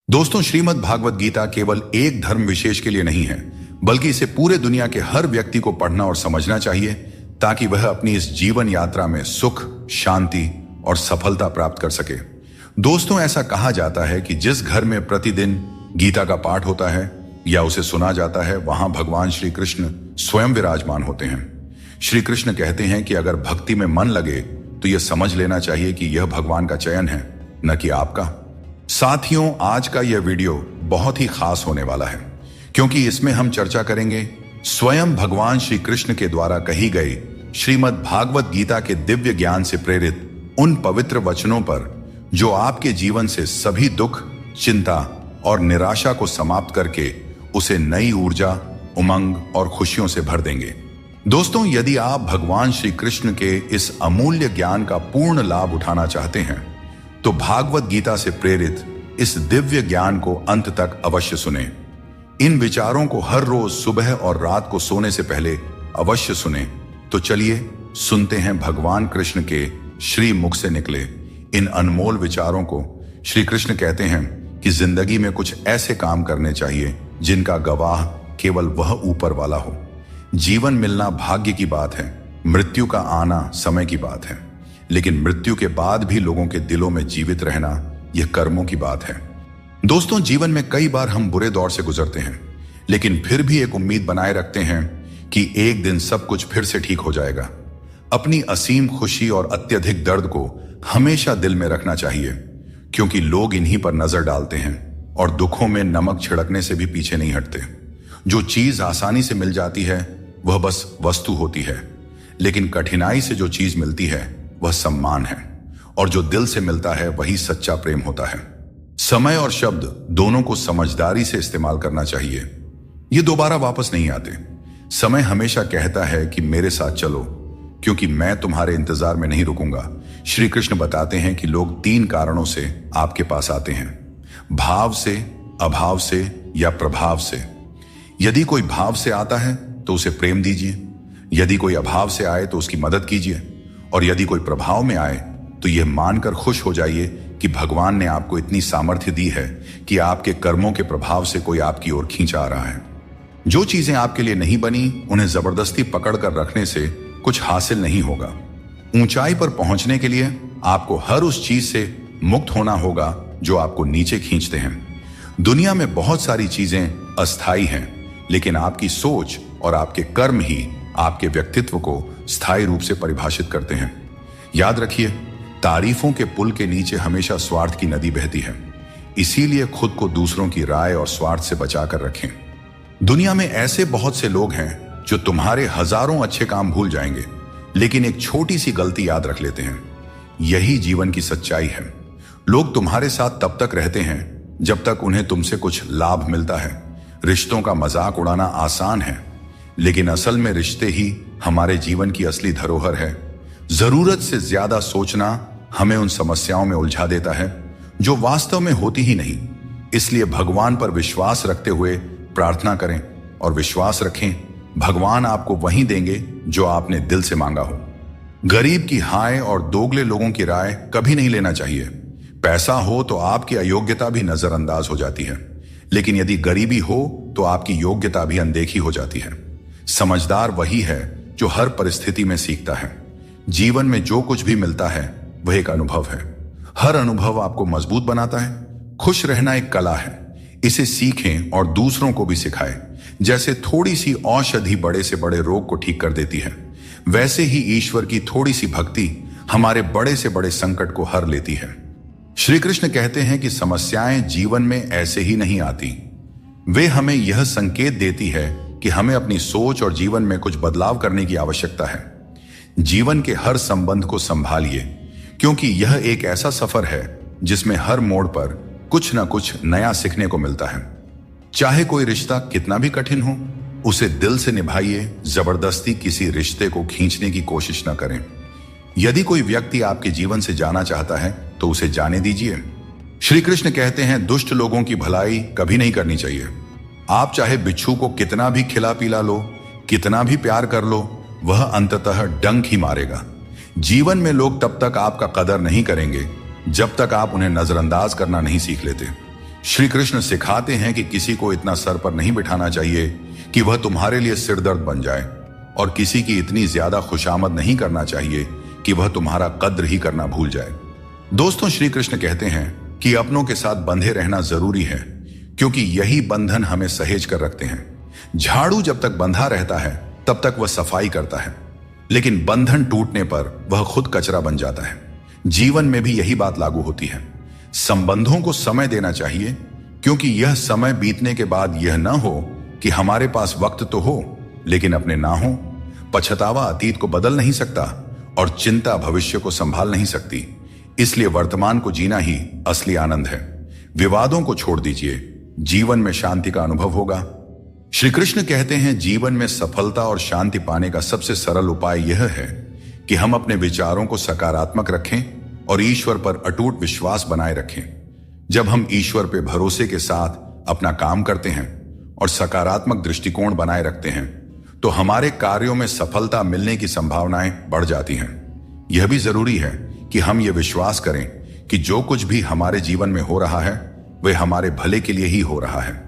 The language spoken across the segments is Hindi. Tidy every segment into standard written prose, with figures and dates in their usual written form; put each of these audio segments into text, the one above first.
दोस्तों, श्रीमद् भागवत गीता केवल एक धर्म विशेष के लिए नहीं है, बल्कि इसे पूरे दुनिया के हर व्यक्ति को पढ़ना और समझना चाहिए ताकि वह अपनी इस जीवन यात्रा में सुख, शांति और सफलता प्राप्त कर सके। दोस्तों, ऐसा कहा जाता है कि जिस घर में प्रतिदिन गीता का पाठ होता है या उसे सुना जाता है, वहां भगवान श्री कृष्ण स्वयं विराजमान होते हैं। श्री कृष्ण कहते हैं कि अगर भक्ति में मन लगे तो यह समझ लेना चाहिए कि यह भगवान का चयन है, न कि आपका। साथियों, आज का यह वीडियो बहुत ही खास होने वाला है क्योंकि इसमें हम चर्चा करेंगे स्वयं भगवान श्री कृष्ण के द्वारा कही गई श्रीमद् भागवत गीता के दिव्य ज्ञान से प्रेरित उन पवित्र वचनों पर जो आपके जीवन से सभी दुख, चिंता और निराशा को समाप्त करके उसे नई ऊर्जा, उमंग और खुशियों से भर देंगे। दोस्तों, यदि आप भगवान श्री कृष्ण के इस अमूल्य ज्ञान का पूर्ण लाभ उठाना चाहते हैं तो भागवत गीता से प्रेरित इस दिव्य ज्ञान को अंत तक अवश्य सुने। इन विचारों को हर रोज सुबह और रात को सोने से पहले अवश्य सुने। तो चलिए सुनते हैं भगवान कृष्ण के श्री मुख से निकले इन अनमोल विचारों को। श्री कृष्ण कहते हैं कि जिंदगी में कुछ ऐसे काम करने चाहिए जिनका गवाह केवल वह ऊपर वाला हो। जीवन मिलना भाग्य की बात है, मृत्यु का आना समय की बात है, लेकिन मृत्यु के बाद भी लोगों के दिलों में जीवित रहना यह कर्मों की बात है। दोस्तों, जीवन में कई बार हम बुरे दौर से गुजरते हैं, लेकिन फिर भी एक उम्मीद बनाए रखते हैं कि एक दिन सब कुछ फिर से ठीक हो जाएगा। अपनी असीम खुशी और अत्यधिक दर्द को हमेशा दिल में रखना चाहिए क्योंकि लोग इन्हीं पर नजर डालते हैं और दुखों में नमक छिड़कने से भी पीछे नहीं हटते। जो चीज आसानी से मिल जाती है वह बस वस्तु होती है, लेकिन कठिनाई से जो चीज मिलती है वह सम्मान है, और जो दिल से मिलता है वही सच्चा प्रेम होता है। समय और शब्द दोनों को समझदारी से इस्तेमाल करना चाहिए। ये दोबारा वापस नहीं आते। समय हमेशा कहता है कि मेरे साथ चलो क्योंकि मैं तुम्हारे इंतजार में नहीं रुकूंगा। श्री कृष्ण बताते हैं कि लोग 3 कारणों से आपके पास आते हैं: भाव से, अभाव से या प्रभाव से। यदि कोई भाव से आता है तो उसे प्रेम दीजिए, यदि कोई अभाव से आए तो उसकी मदद कीजिए, और यदि कोई प्रभाव में आए तो यह मानकर खुश हो जाइए कि भगवान ने आपको इतनी सामर्थ्य दी है कि आपके कर्मों के प्रभाव से कोई आपकी ओर खींच आ रहा है। जो चीजें आपके लिए नहीं बनी, उन्हें जबरदस्ती पकड़ कर रखने से कुछ हासिल नहीं होगा। ऊंचाई पर पहुंचने के लिए आपको हर उस चीज से मुक्त होना होगा जो आपको नीचे खींचते हैं। दुनिया में बहुत सारी चीजें अस्थायी हैं, लेकिन आपकी सोच और आपके कर्म ही आपके व्यक्तित्व को स्थायी रूप से परिभाषित करते हैं। याद रखिए, तारीफों के पुल के नीचे हमेशा स्वार्थ की नदी बहती है। इसीलिए खुद को दूसरों की राय और स्वार्थ से बचाकर रखें। दुनिया में ऐसे बहुत से लोग हैं जो तुम्हारे हजारों अच्छे काम भूल जाएंगे, लेकिन एक छोटी सी गलती याद रख लेते हैं। यही जीवन की सच्चाई है। लोग तुम्हारे साथ तब तक रहते हैं जब तक उन्हें तुमसे कुछ लाभ मिलता है। रिश्तों का मजाक उड़ाना आसान है, लेकिन असल में रिश्ते ही हमारे जीवन की असली धरोहर है। जरूरत से ज्यादा सोचना हमें उन समस्याओं में उलझा देता है जो वास्तव में होती ही नहीं। इसलिए भगवान पर विश्वास रखते हुए प्रार्थना करें और विश्वास रखें, भगवान आपको वही देंगे जो आपने दिल से मांगा हो। गरीब की हाय और दोगले लोगों की राय कभी नहीं लेना चाहिए। पैसा हो तो आपकी अयोग्यता भी नजरअंदाज हो जाती है, लेकिन यदि गरीबी हो तो आपकी योग्यता भी अनदेखी हो जाती है। समझदार वही है जो हर परिस्थिति में सीखता है। जीवन में जो कुछ भी मिलता है वह एक अनुभव है। हर अनुभव आपको मजबूत बनाता है। खुश रहना एक कला है, इसे सीखें और दूसरों को भी सिखाएं। जैसे थोड़ी सी औषधि बड़े से बड़े रोग को ठीक कर देती है, वैसे ही ईश्वर की थोड़ी सी भक्ति हमारे बड़े से बड़े संकट को हर लेती है। श्री कृष्ण कहते हैं कि समस्याएं जीवन में ऐसे ही नहीं आती, वे हमें यह संकेत देती है कि हमें अपनी सोच और जीवन में कुछ बदलाव करने की आवश्यकता है। जीवन के हर संबंध को संभालिए क्योंकि यह एक ऐसा सफर है जिसमें हर मोड़ पर कुछ न कुछ नया सीखने को मिलता है। चाहे कोई रिश्ता कितना भी कठिन हो, उसे दिल से निभाइए। जबरदस्ती किसी रिश्ते को खींचने की कोशिश न करें। यदि कोई व्यक्ति आपके जीवन से जाना चाहता है तो उसे जाने दीजिए। श्री कृष्ण कहते हैं, दुष्ट लोगों की भलाई कभी नहीं करनी चाहिए। आप चाहे बिच्छू को कितना भी खिला पिला लो, कितना भी प्यार कर लो, वह अंततः डंक ही मारेगा। जीवन में लोग तब तक आपका कदर नहीं करेंगे जब तक आप उन्हें नजरअंदाज करना नहीं सीख लेते। श्री कृष्ण सिखाते हैं कि किसी को इतना सर पर नहीं बिठाना चाहिए कि वह तुम्हारे लिए सिरदर्द बन जाए, और किसी की इतनी ज्यादा खुशामद नहीं करना चाहिए कि वह तुम्हारा कद्र ही करना भूल जाए। दोस्तों, श्री कृष्ण कहते हैं कि अपनों के साथ बंधे रहना जरूरी है, क्योंकि यही बंधन हमें सहेज कर रखते हैं। झाड़ू जब तक बंधा रहता है तब तक वह सफाई करता है, लेकिन बंधन टूटने पर वह खुद कचरा बन जाता है। जीवन में भी यही बात लागू होती है। संबंधों को समय देना चाहिए, क्योंकि यह समय बीतने के बाद यह न हो कि हमारे पास वक्त तो हो लेकिन अपने ना हो। पछतावा अतीत को बदल नहीं सकता और चिंता भविष्य को संभाल नहीं सकती। इसलिए वर्तमान को जीना ही असली आनंद है। विवादों को छोड़ दीजिए, जीवन में शांति का अनुभव होगा। श्री कृष्ण कहते हैं, जीवन में सफलता और शांति पाने का सबसे सरल उपाय यह है कि हम अपने विचारों को सकारात्मक रखें और ईश्वर पर अटूट विश्वास बनाए रखें। जब हम ईश्वर पर भरोसे के साथ अपना काम करते हैं और सकारात्मक दृष्टिकोण बनाए रखते हैं तो हमारे कार्यों में सफलता मिलने की संभावनाएं बढ़ जाती हैं। यह भी जरूरी है कि हम ये विश्वास करें कि जो कुछ भी हमारे जीवन में हो रहा है वह हमारे भले के लिए ही हो रहा है।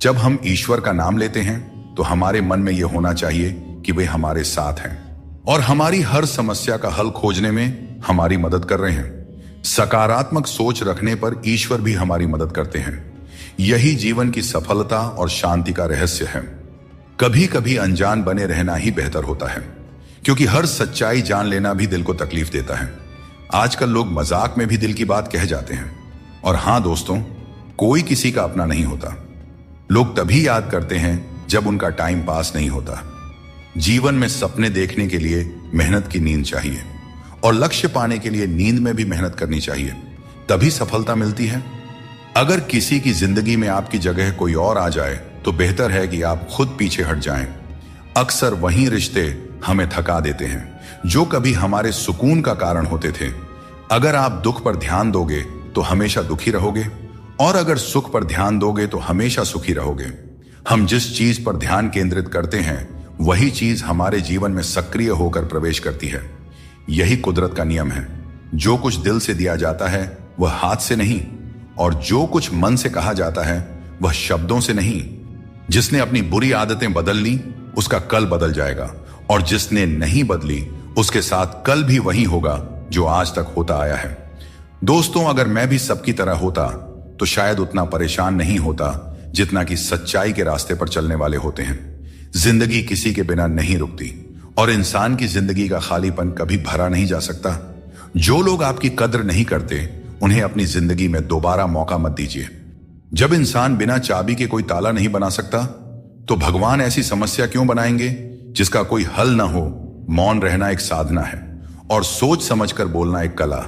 जब हम ईश्वर का नाम लेते हैं तो हमारे मन में यह होना चाहिए कि वे हमारे साथ हैं और हमारी हर समस्या का हल खोजने में हमारी मदद कर रहे हैं। सकारात्मक सोच रखने पर ईश्वर भी हमारी मदद करते हैं। यही जीवन की सफलता और शांति का रहस्य है। कभी कभी अनजान बने रहना ही बेहतर होता है, क्योंकि हर सच्चाई जान लेना भी दिल को तकलीफ देता है। आजकल लोग मजाक में भी दिल की बात कह जाते हैं। और हां दोस्तों, कोई किसी का अपना नहीं होता। लोग तभी याद करते हैं जब उनका टाइम पास नहीं होता। जीवन में सपने देखने के लिए मेहनत की नींद चाहिए और लक्ष्य पाने के लिए नींद में भी मेहनत करनी चाहिए, तभी सफलता मिलती है। अगर किसी की जिंदगी में आपकी जगह कोई और आ जाए तो बेहतर है कि आप खुद पीछे हट जाएं। अक्सर वही रिश्ते हमें थका देते हैं जो कभी हमारे सुकून का कारण होते थे। अगर आप दुख पर ध्यान दोगे तो हमेशा दुखी रहोगे, और अगर सुख पर ध्यान दोगे तो हमेशा सुखी रहोगे। हम जिस चीज पर ध्यान केंद्रित करते हैं वही चीज हमारे जीवन में सक्रिय होकर प्रवेश करती है। यही कुदरत का नियम है। जो कुछ दिल से दिया जाता है वह हाथ से नहीं, और जो कुछ मन से कहा जाता है वह शब्दों से नहीं। जिसने अपनी बुरी आदतें बदल ली उसका कल बदल जाएगा, और जिसने नहीं बदली उसके साथ कल भी वही होगा जो आज तक होता आया है। दोस्तों, अगर मैं भी सबकी तरह होता तो शायद उतना परेशान नहीं होता जितना कि सच्चाई के रास्ते पर चलने वाले होते हैं। जिंदगी किसी के बिना नहीं रुकती, और इंसान की जिंदगी का खालीपन कभी भरा नहीं जा सकता। जो लोग आपकी कद्र नहीं करते उन्हें अपनी जिंदगी में दोबारा मौका मत दीजिए। जब इंसान बिना चाबी के कोई ताला नहीं बना सकता तो भगवान ऐसी समस्या क्यों बनाएंगे जिसका कोई हल ना हो। मौन रहना एक साधना है और सोच समझकर बोलना एक कला।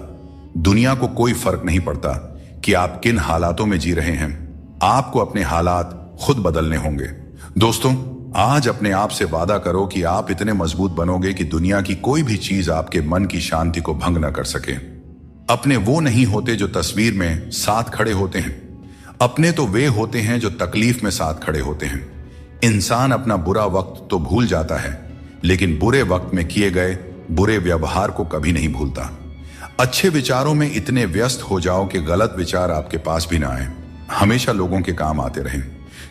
दुनिया को कोई फर्क नहीं पड़ता कि आप किन हालातों में जी रहे हैं, आपको अपने हालात खुद बदलने होंगे। दोस्तों, आज अपने आप से वादा करो कि आप इतने मजबूत बनोगे कि दुनिया की कोई भी चीज आपके मन की शांति को भंग न कर सके। अपने वो नहीं होते जो तस्वीर में साथ खड़े होते हैं, अपने तो वे होते हैं जो तकलीफ में साथ खड़े होते हैं। इंसान अपना बुरा वक्त तो भूल जाता है, लेकिन बुरे वक्त में किए गए बुरे व्यवहार को कभी नहीं भूलता। अच्छे विचारों में इतने व्यस्त हो जाओ कि गलत विचार आपके पास भी ना आए। हमेशा लोगों के काम आते रहें,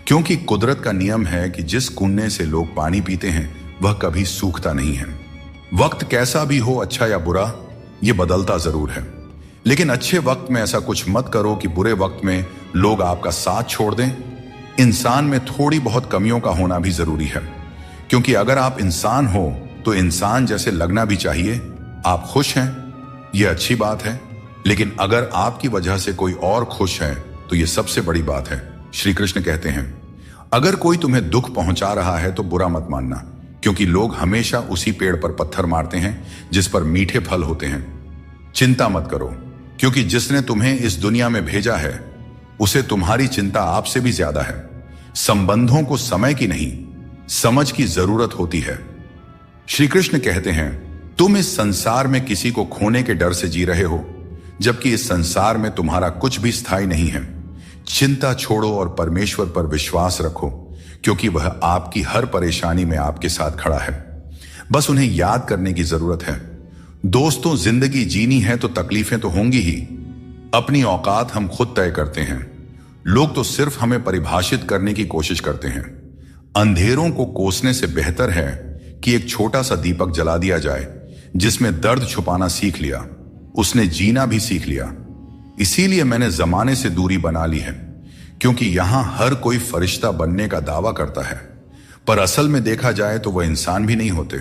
क्योंकि कुदरत का नियम है कि जिस कुएं से लोग पानी पीते हैं वह कभी सूखता नहीं है। वक्त कैसा भी हो, अच्छा या बुरा, यह बदलता जरूर है, लेकिन अच्छे वक्त में ऐसा कुछ मत करो कि बुरे वक्त में लोग आपका साथ छोड़ दें। इंसान में थोड़ी बहुत कमियों का होना भी जरूरी है, क्योंकि अगर आप इंसान हो तो इंसान जैसे लगना भी चाहिए। आप खुश हैं, यह अच्छी बात है, लेकिन अगर आपकी वजह से कोई और खुश है तो यह सबसे बड़ी बात है। श्री कृष्ण कहते हैं, अगर कोई तुम्हें दुख पहुंचा रहा है तो बुरा मत मानना, क्योंकि लोग हमेशा उसी पेड़ पर पत्थर मारते हैं जिस पर मीठे फल होते हैं। चिंता मत करो, क्योंकि जिसने तुम्हें इस दुनिया में भेजा है उसे तुम्हारी चिंता आपसे भी ज्यादा है। संबंधों को समय की नहीं, समझ की जरूरत होती है। श्री कृष्ण कहते हैं, तुम इस संसार में किसी को खोने के डर से जी रहे हो, जबकि इस संसार में तुम्हारा कुछ भी स्थायी नहीं है। चिंता छोड़ो और परमेश्वर पर विश्वास रखो, क्योंकि वह आपकी हर परेशानी में आपके साथ खड़ा है। बस उन्हें याद करने की जरूरत है। दोस्तों, जिंदगी जीनी है तो तकलीफें तो होंगी ही। अपनी औकात हम खुद तय करते हैं। लोग तो सिर्फ हमें परिभाषित करने की कोशिश करते हैं। अंधेरों को कोसने से बेहतर है कि एक छोटा सा दीपक जला दिया जाए। जिसमें दर्द छुपाना सीख लिया, उसने जीना भी सीख लिया। इसीलिए मैंने जमाने से दूरी बना ली है, क्योंकि यहां हर कोई फरिश्ता बनने का दावा करता है, पर असल में देखा जाए तो वह इंसान भी नहीं होते।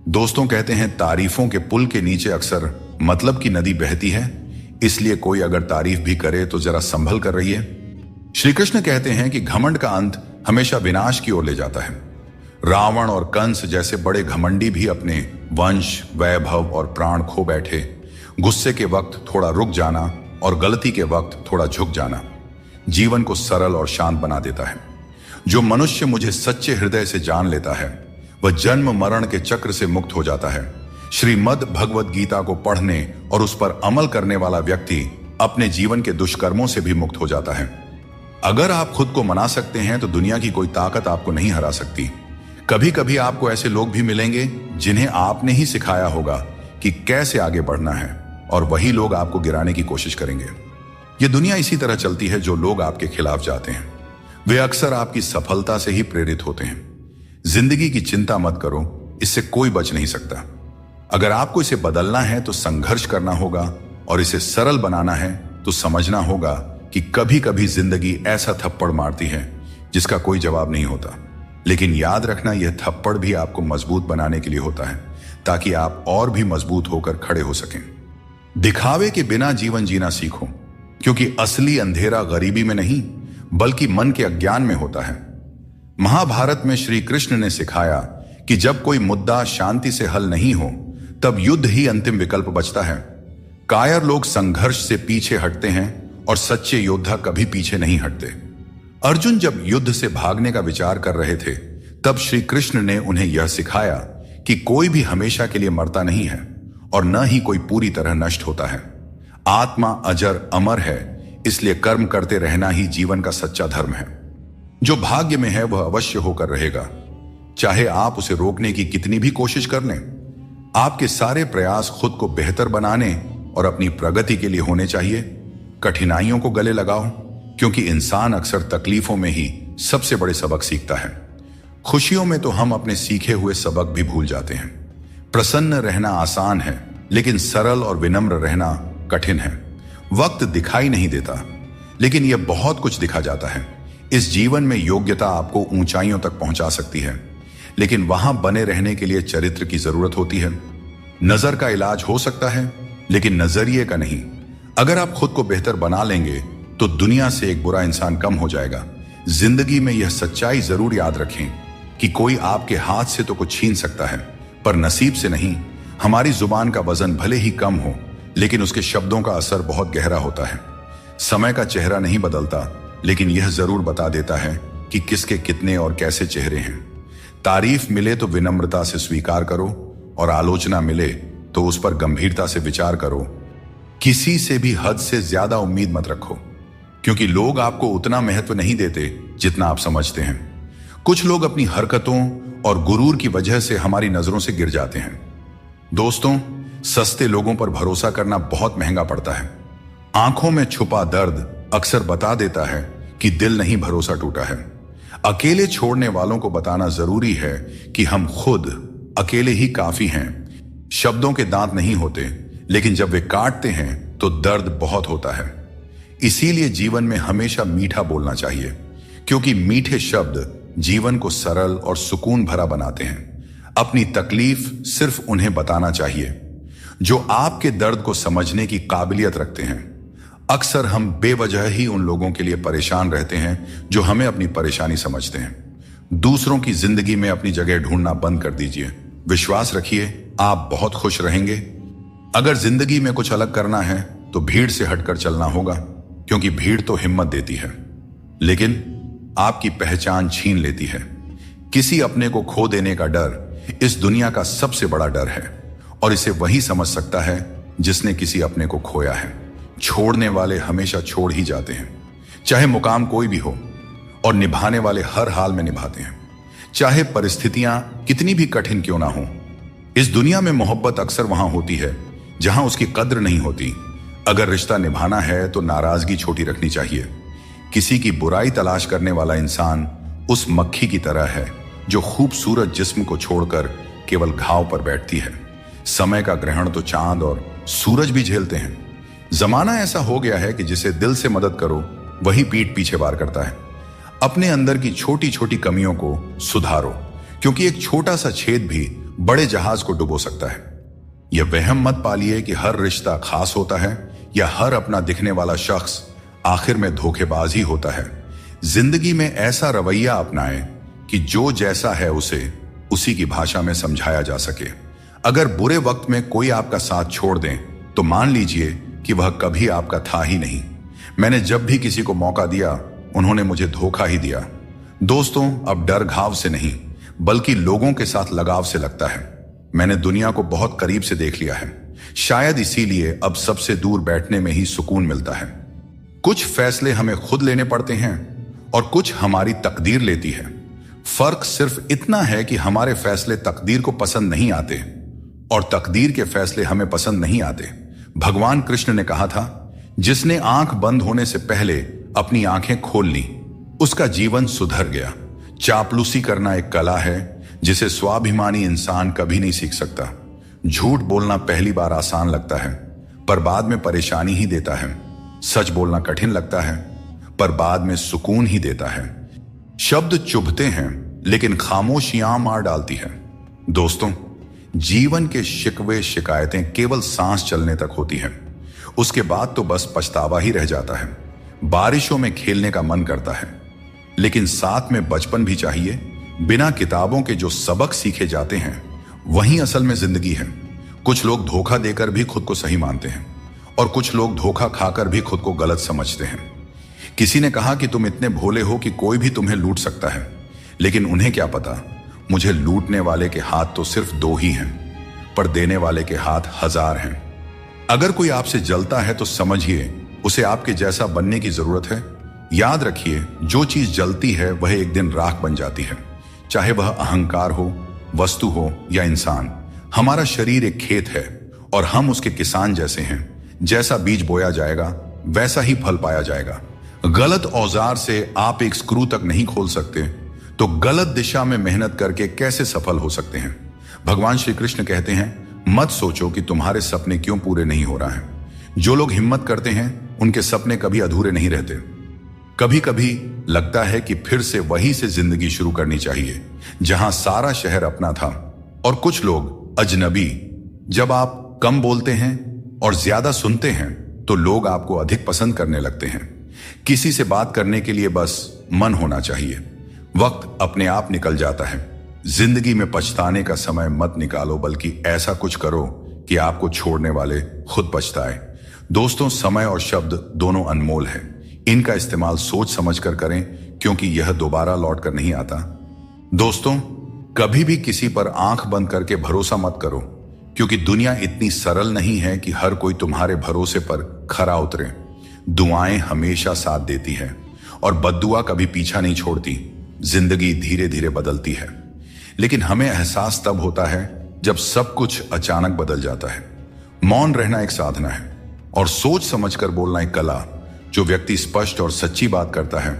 दोस्तों कहते हैं तारीफों के पुल के नीचे अक्सर मतलब की नदी बहती है, इसलिए कोई अगर तारीफ भी करे तो जरा संभल कर रहिए। श्री कृष्ण कहते हैं कि घमंड का अंत हमेशा विनाश की ओर ले जाता है। रावण और कंस जैसे बड़े घमंडी भी अपने वंश, वैभव और प्राण खो बैठे। गुस्से के वक्त थोड़ा रुक जाना और गलती के वक्त थोड़ा झुक जाना जीवन को सरल और शांत बना देता है। जो मनुष्य मुझे सच्चे हृदय से जान लेता है वह जन्म मरण के चक्र से मुक्त हो जाता है। श्रीमद् भगवद गीता को पढ़ने और उस पर अमल करने वाला व्यक्ति अपने जीवन के दुष्कर्मों से भी मुक्त हो जाता है। अगर आप खुद को मना सकते हैं तो दुनिया की कोई ताकत आपको नहीं हरा सकती। कभी कभी आपको ऐसे लोग भी मिलेंगे जिन्हें आपने ही सिखाया होगा कि कैसे आगे बढ़ना है, और वही लोग आपको गिराने की कोशिश करेंगे। यह दुनिया इसी तरह चलती है। जो लोग आपके खिलाफ जाते हैं वे अक्सर आपकी सफलता से ही प्रेरित होते हैं। जिंदगी की चिंता मत करो, इससे कोई बच नहीं सकता। अगर आपको इसे बदलना है तो संघर्ष करना होगा, और इसे सरल बनाना है तो समझना होगा कि कभी कभी जिंदगी ऐसा थप्पड़ मारती है जिसका कोई जवाब नहीं होता। लेकिन याद रखना, यह थप्पड़ भी आपको मजबूत बनाने के लिए होता है, ताकि आप और भी मजबूत होकर खड़े हो सकें। दिखावे के बिना जीवन जीना सीखो, क्योंकि असली अंधेरा गरीबी में नहीं बल्कि मन के अज्ञान में होता है। महाभारत में श्री कृष्ण ने सिखाया कि जब कोई मुद्दा शांति से हल नहीं हो तब युद्ध ही अंतिम विकल्प बचता है। कायर लोग संघर्ष से पीछे हटते हैं और सच्चे योद्धा कभी पीछे नहीं हटते। अर्जुन जब युद्ध से भागने का विचार कर रहे थे तब श्री कृष्ण ने उन्हें यह सिखाया कि कोई भी हमेशा के लिए मरता नहीं है और न ही कोई पूरी तरह नष्ट होता है। आत्मा अजर अमर है, इसलिए कर्म करते रहना ही जीवन का सच्चा धर्म है। जो भाग्य में है वह अवश्य होकर रहेगा, चाहे आप उसे रोकने की कितनी भी कोशिश कर लें। आपके सारे प्रयास खुद को बेहतर बनाने और अपनी प्रगति के लिए होने चाहिए। कठिनाइयों को गले लगाओ, क्योंकि इंसान अक्सर तकलीफों में ही सबसे बड़े सबक सीखता है। खुशियों में तो हम अपने सीखे हुए सबक भी भूल जाते हैं। प्रसन्न रहना आसान है, लेकिन सरल और विनम्र रहना कठिन है। वक्त दिखाई नहीं देता, लेकिन यह बहुत कुछ दिखा जाता है। इस जीवन में योग्यता आपको ऊंचाइयों तक पहुंचा सकती है, लेकिन वहां बने रहने के लिए चरित्र की जरूरत होती है। नजर का इलाज हो सकता है, लेकिन नजरिए का नहीं। अगर आप खुद को बेहतर बना लेंगे तो दुनिया से एक बुरा इंसान कम हो जाएगा। जिंदगी में यह सच्चाई जरूर याद रखें कि कोई आपके हाथ से तो कुछ छीन सकता है, पर नसीब से नहीं। हमारी जुबान का वजन भले ही कम हो, लेकिन उसके शब्दों का असर बहुत गहरा होता है। समय का चेहरा नहीं बदलता, लेकिन यह जरूर बता देता है कि किसके कितने और कैसे चेहरे हैं। तारीफ मिले तो विनम्रता से स्वीकार करो, और आलोचना मिले तो उस पर गंभीरता से विचार करो। किसी से भी हद से ज्यादा उम्मीद मत रखो, क्योंकि लोग आपको उतना महत्व नहीं देते जितना आप समझते हैं। कुछ लोग अपनी हरकतों और गुरूर की वजह से हमारी नजरों से गिर जाते हैं। दोस्तों, सस्ते लोगों पर भरोसा करना बहुत महंगा पड़ता है। आंखों में छुपा दर्द अक्सर बता देता है कि दिल नहीं भरोसा टूटा है। अकेले छोड़ने वालों को बताना जरूरी है कि हम खुद अकेले ही काफी हैं। शब्दों के दांत नहीं होते, लेकिन जब वे काटते हैं तो दर्द बहुत होता है। इसीलिए जीवन में हमेशा मीठा बोलना चाहिए, क्योंकि मीठे शब्द जीवन को सरल और सुकून भरा बनाते हैं। अपनी तकलीफ सिर्फ उन्हें बताना चाहिए जो आपके दर्द को समझने की काबिलियत रखते हैं। अक्सर हम बेवजह ही उन लोगों के लिए परेशान रहते हैं जो हमें अपनी परेशानी समझते हैं। दूसरों की जिंदगी में अपनी जगह ढूंढना बंद कर दीजिए। विश्वास रखिए, आप बहुत खुश रहेंगे। अगर जिंदगी में कुछ अलग करना है तो भीड़ से हटकर चलना होगा, क्योंकि भीड़ तो हिम्मत देती है, लेकिन आपकी पहचान छीन लेती है। किसी अपने को खो देने का डर इस दुनिया का सबसे बड़ा डर है, और इसे वही समझ सकता है जिसने किसी अपने को खोया है। छोड़ने वाले हमेशा छोड़ ही जाते हैं, चाहे मुकाम कोई भी हो, और निभाने वाले हर हाल में निभाते हैं, चाहे परिस्थितियां कितनी भी कठिन क्यों ना हो। इस दुनिया में मोहब्बत अक्सर वहां होती है जहां उसकी कद्र नहीं होती। अगर रिश्ता निभाना है तो नाराजगी छोटी रखनी चाहिए। किसी की बुराई तलाश करने वाला इंसान उस मक्खी की तरह है जो खूबसूरत जिस्म को छोड़कर केवल घाव पर बैठती है। समय का ग्रहण तो चांद और सूरज भी झेलते हैं। जमाना ऐसा हो गया है कि जिसे दिल से मदद करो वही पीठ पीछे वार करता है। अपने अंदर की छोटी छोटी कमियों को सुधारो, क्योंकि एक छोटा सा छेद भी बड़े जहाज को डुबो सकता है। यह वहम मत पालिए कि हर रिश्ता खास होता है या हर अपना दिखने वाला शख्स आखिर में धोखेबाज ही होता है। जिंदगी में ऐसा रवैया अपनाएं कि जो जैसा है उसे उसी की भाषा में समझाया जा सके। अगर बुरे वक्त में कोई आपका साथ छोड़ दें तो मान लीजिए कि वह कभी आपका था ही नहीं। मैंने जब भी किसी को मौका दिया उन्होंने मुझे धोखा ही दिया। दोस्तों, अब डर घाव से नहीं बल्कि लोगों के साथ लगाव से लगता है। मैंने दुनिया को बहुत करीब से देख लिया है, शायद इसीलिए अब सबसे दूर बैठने में ही सुकून मिलता है। कुछ फैसले हमें खुद लेने पड़ते हैं और कुछ हमारी तकदीर लेती है। फर्क सिर्फ इतना है कि हमारे फैसले तकदीर को पसंद नहीं आते और तकदीर के फैसले हमें पसंद नहीं आते। भगवान कृष्ण ने कहा था, जिसने आंख बंद होने से पहले अपनी आंखें खोल ली उसका जीवन सुधर गया। चापलूसी करना एक कला है जिसे स्वाभिमानी इंसान कभी नहीं सीख सकता। झूठ बोलना पहली बार आसान लगता है पर बाद में परेशानी ही देता है। सच बोलना कठिन लगता है पर बाद में सुकून ही देता है। शब्द चुभते हैं लेकिन खामोशियां मार डालती है। दोस्तों, जीवन के शिकवे शिकायतें केवल सांस चलने तक होती हैं, उसके बाद तो बस पछतावा ही रह जाता है। बारिशों में खेलने का मन करता है लेकिन साथ में बचपन भी चाहिए। बिना किताबों के जो सबक सीखे जाते हैं वही असल में जिंदगी है। कुछ लोग धोखा देकर भी खुद को सही मानते हैं और कुछ लोग धोखा खाकर भी खुद को गलत समझते हैं। किसी ने कहा कि तुम इतने भोले हो कि कोई भी तुम्हें लूट सकता है, लेकिन उन्हें क्या पता मुझे लूटने वाले के हाथ तो सिर्फ 2 ही हैं पर देने वाले के हाथ 1000 हैं। अगर कोई आपसे जलता है तो समझिए उसे आपके जैसा बनने की जरूरत है। याद रखिए, जो चीज जलती है वह एक दिन राख बन जाती है, चाहे वह अहंकार हो, वस्तु हो या इंसान। हमारा शरीर एक खेत है और हम उसके किसान जैसे हैं। जैसा बीज बोया जाएगा वैसा ही फल पाया जाएगा। गलत औजार से आप एक स्क्रू तक नहीं खोल सकते तो गलत दिशा में मेहनत करके कैसे सफल हो सकते हैं। भगवान श्री कृष्ण कहते हैं, मत सोचो कि तुम्हारे सपने क्यों पूरे नहीं हो रहा है। जो लोग हिम्मत करते हैं उनके सपने कभी अधूरे नहीं रहते। कभी कभी लगता है कि फिर से वहीं से जिंदगी शुरू करनी चाहिए जहां सारा शहर अपना था और कुछ लोग अजनबी। जब आप कम बोलते हैं और ज्यादा सुनते हैं तो लोग आपको अधिक पसंद करने लगते हैं। किसी से बात करने के लिए बस मन होना चाहिए। वक्त अपने आप निकल जाता है। जिंदगी में पछताने का समय मत निकालो बल्कि ऐसा कुछ करो कि आपको छोड़ने वाले खुद पछताए। दोस्तों, समय और शब्द दोनों अनमोल है। इनका इस्तेमाल सोच समझकर करें क्योंकि यह दोबारा लौट कर नहीं आता। दोस्तों, कभी भी किसी पर आंख बंद करके भरोसा मत करो क्योंकि दुनिया इतनी सरल नहीं है कि हर कोई तुम्हारे भरोसे पर खरा उतरे। दुआएं हमेशा साथ देती है और बद्दुआ कभी पीछा नहीं छोड़ती। जिंदगी धीरे धीरे बदलती है लेकिन हमें एहसास तब होता है जब सब कुछ अचानक बदल जाता है। मौन रहना एक साधना है और सोच समझकर बोलना एक कला। जो व्यक्ति स्पष्ट और सच्ची बात करता है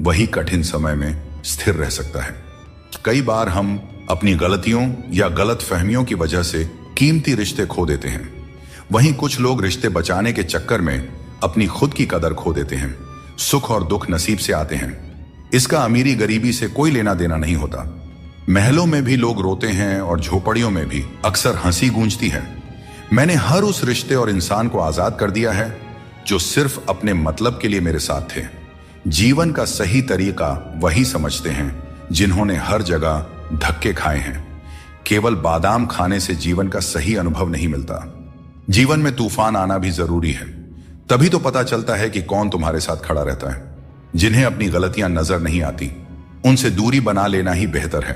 वही कठिन समय में स्थिर रह सकता है। कई बार हम अपनी गलतियों या गलत फहमियों की वजह से कीमती रिश्ते खो देते हैं। वहीं कुछ लोग रिश्ते बचाने के चक्कर में अपनी खुद की कदर खो देते हैं। सुख और दुख नसीब से आते हैं। इसका अमीरी गरीबी से कोई लेना देना नहीं होता। महलों में भी लोग रोते हैं और झोपड़ियों में भी अक्सर हंसी गूंजती है। मैंने हर उस रिश्ते और इंसान को आजाद कर दिया है जो सिर्फ अपने मतलब के लिए मेरे साथ थे। जीवन का सही तरीका वही समझते हैं जिन्होंने हर जगह धक्के खाए हैं। केवल बादाम खाने से जीवन का सही अनुभव नहीं मिलता। जीवन में तूफान आना भी जरूरी है, तभी तो पता चलता है कि कौन तुम्हारे साथ खड़ा रहता है। जिन्हें अपनी गलतियां नजर नहीं आती उनसे दूरी बना लेना ही बेहतर है।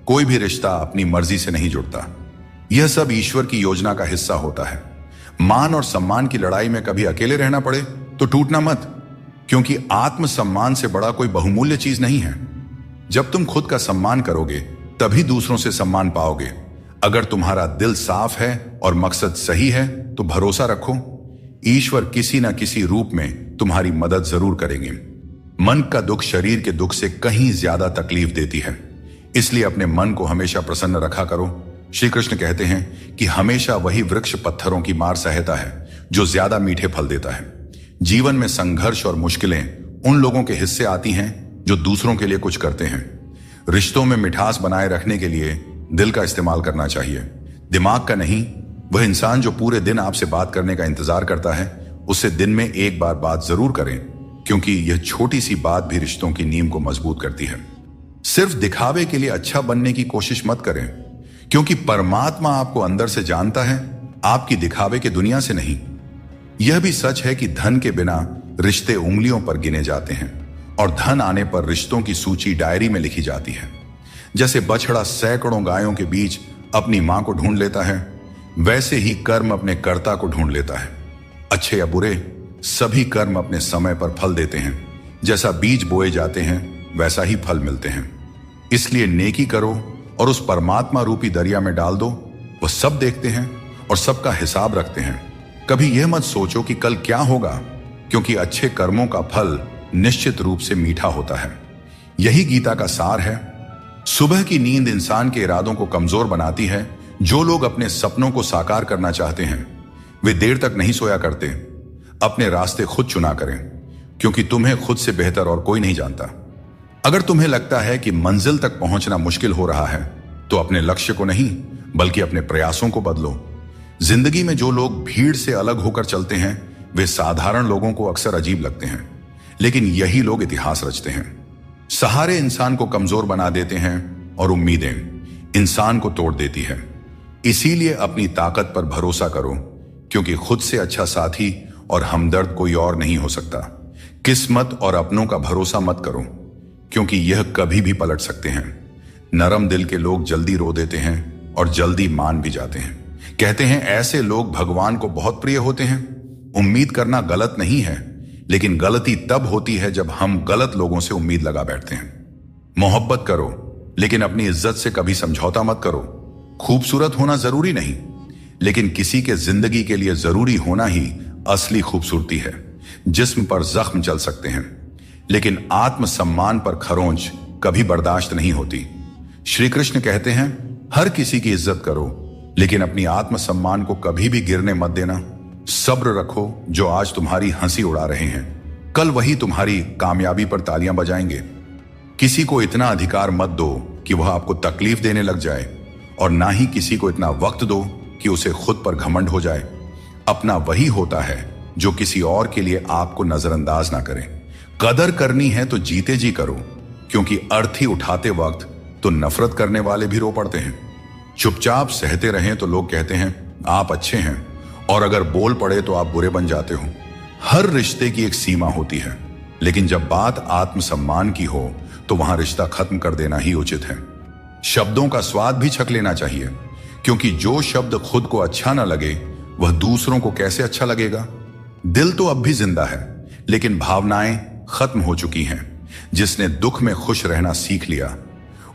कोई भी रिश्ता अपनी मर्जी से नहीं जुड़ता, यह सब ईश्वर की योजना का हिस्सा होता है। मान और सम्मान की लड़ाई में कभी अकेले रहना पड़े तो टूटना मत, क्योंकि आत्मसम्मान से बड़ा कोई बहुमूल्य चीज नहीं है। जब तुम खुद का सम्मान करोगे तभी दूसरों से सम्मान पाओगे। अगर तुम्हारा दिल साफ है और मकसद सही है तो भरोसा रखो, ईश्वर किसी न किसी रूप में तुम्हारी मदद जरूर करेंगे। मन का दुख शरीर के दुख से कहीं ज्यादा तकलीफ देती है, इसलिए अपने मन को हमेशा प्रसन्न रखा करो। श्री कृष्ण कहते हैं कि हमेशा वही वृक्ष पत्थरों की मार सहता है जो ज्यादा मीठे फल देता है। जीवन में संघर्ष और मुश्किलें उन लोगों के हिस्से आती हैं जो दूसरों के लिए कुछ करते हैं। रिश्तों में मिठास बनाए रखने के लिए दिल का इस्तेमाल करना चाहिए, दिमाग का नहीं। वह इंसान जो पूरे दिन आपसे बात करने का इंतजार करता है, उससे दिन में एक बार बात जरूर करें, क्योंकि यह छोटी सी बात भी रिश्तों की नींव को मजबूत करती है। सिर्फ दिखावे के लिए अच्छा बनने की कोशिश मत करें, क्योंकि परमात्मा आपको अंदर से जानता है, आपकी दिखावे के दुनिया से नहीं। यह भी सच है कि धन के बिना रिश्ते उंगलियों पर गिने जाते हैं और धन आने पर रिश्तों की सूची डायरी में लिखी जाती है। जैसे बछड़ा सैकड़ों गायों के बीच अपनी मां को ढूंढ लेता है, वैसे ही कर्म अपने कर्ता को ढूंढ लेता है। अच्छे या बुरे, सभी कर्म अपने समय पर फल देते हैं। जैसा बीज बोए जाते हैं वैसा ही फल मिलते हैं। इसलिए नेकी करो और उस परमात्मा रूपी दरिया में डाल दो। वह सब देखते हैं और सबका हिसाब रखते हैं। कभी यह मत सोचो कि कल क्या होगा, क्योंकि अच्छे कर्मों का फल निश्चित रूप से मीठा होता है। यही गीता का सार है। सुबह की नींद इंसान के इरादों को कमजोर बनाती है। जो लोग अपने सपनों को साकार करना चाहते हैं, वे देर तक नहीं सोया करते। अपने रास्ते खुद चुना करें, क्योंकि तुम्हें खुद से बेहतर और कोई नहीं जानता। अगर तुम्हें लगता है कि मंजिल तक पहुंचना मुश्किल हो रहा है, तो अपने लक्ष्य को नहीं बल्कि अपने प्रयासों को बदलो। जिंदगी में जो लोग भीड़ से अलग होकर चलते हैं, वे साधारण लोगों को अक्सर अजीब लगते हैं, लेकिन यही लोग इतिहास रचते हैं। सहारे इंसान को कमजोर बना देते हैं और उम्मीदें इंसान को तोड़ देती है। इसीलिए अपनी ताकत पर भरोसा करो, क्योंकि खुद से अच्छा साथी और हमदर्द कोई और नहीं हो सकता। किस्मत और अपनों का भरोसा मत करो, क्योंकि यह कभी भी पलट सकते हैं। नरम दिल के लोग जल्दी रो देते हैं और जल्दी मान भी जाते हैं। कहते हैं ऐसे लोग भगवान को बहुत प्रिय होते हैं। उम्मीद करना गलत नहीं है, लेकिन गलती तब होती है जब हम गलत लोगों से उम्मीद लगा बैठते हैं। मोहब्बत करो, लेकिन अपनी इज्जत से कभी समझौता मत करो। खूबसूरत होना जरूरी नहीं, लेकिन किसी के जिंदगी के लिए जरूरी होना ही असली खूबसूरती है। जिस्म पर जख्म चल सकते हैं, लेकिन आत्मसम्मान पर खरोंच कभी बर्दाश्त नहीं होती। श्री कृष्ण कहते हैं, हर किसी की इज्जत करो, लेकिन अपनी आत्मसम्मान को कभी भी गिरने मत देना। सब्र रखो। जो आज तुम्हारी हंसी उड़ा रहे हैं, कल वही तुम्हारी कामयाबी पर तालियां बजाएंगे। किसी को इतना अधिकार मत दो कि वह आपको तकलीफ देने लग जाए, और ना ही किसी को इतना वक्त दो कि उसे खुद पर घमंड हो जाए। अपना वही होता है जो किसी और के लिए आपको नजरअंदाज ना करे। कदर करनी है तो जीते जी करो, क्योंकि अर्थी उठाते वक्त तो नफरत करने वाले भी रो पड़ते हैं। चुपचाप सहते रहें तो लोग कहते हैं आप अच्छे हैं, और अगर बोल पड़े तो आप बुरे बन जाते हो। हर रिश्ते की एक सीमा होती है, लेकिन जब बात आत्मसम्मान की हो तो वहां रिश्ता खत्म कर देना ही उचित है। शब्दों का स्वाद भी छक लेना चाहिए, क्योंकि जो शब्द खुद को अच्छा ना लगे वह दूसरों को कैसे अच्छा लगेगा। दिल तो अब भी जिंदा है, लेकिन भावनाएं खत्म हो चुकी हैं। जिसने दुख में खुश रहना सीख लिया,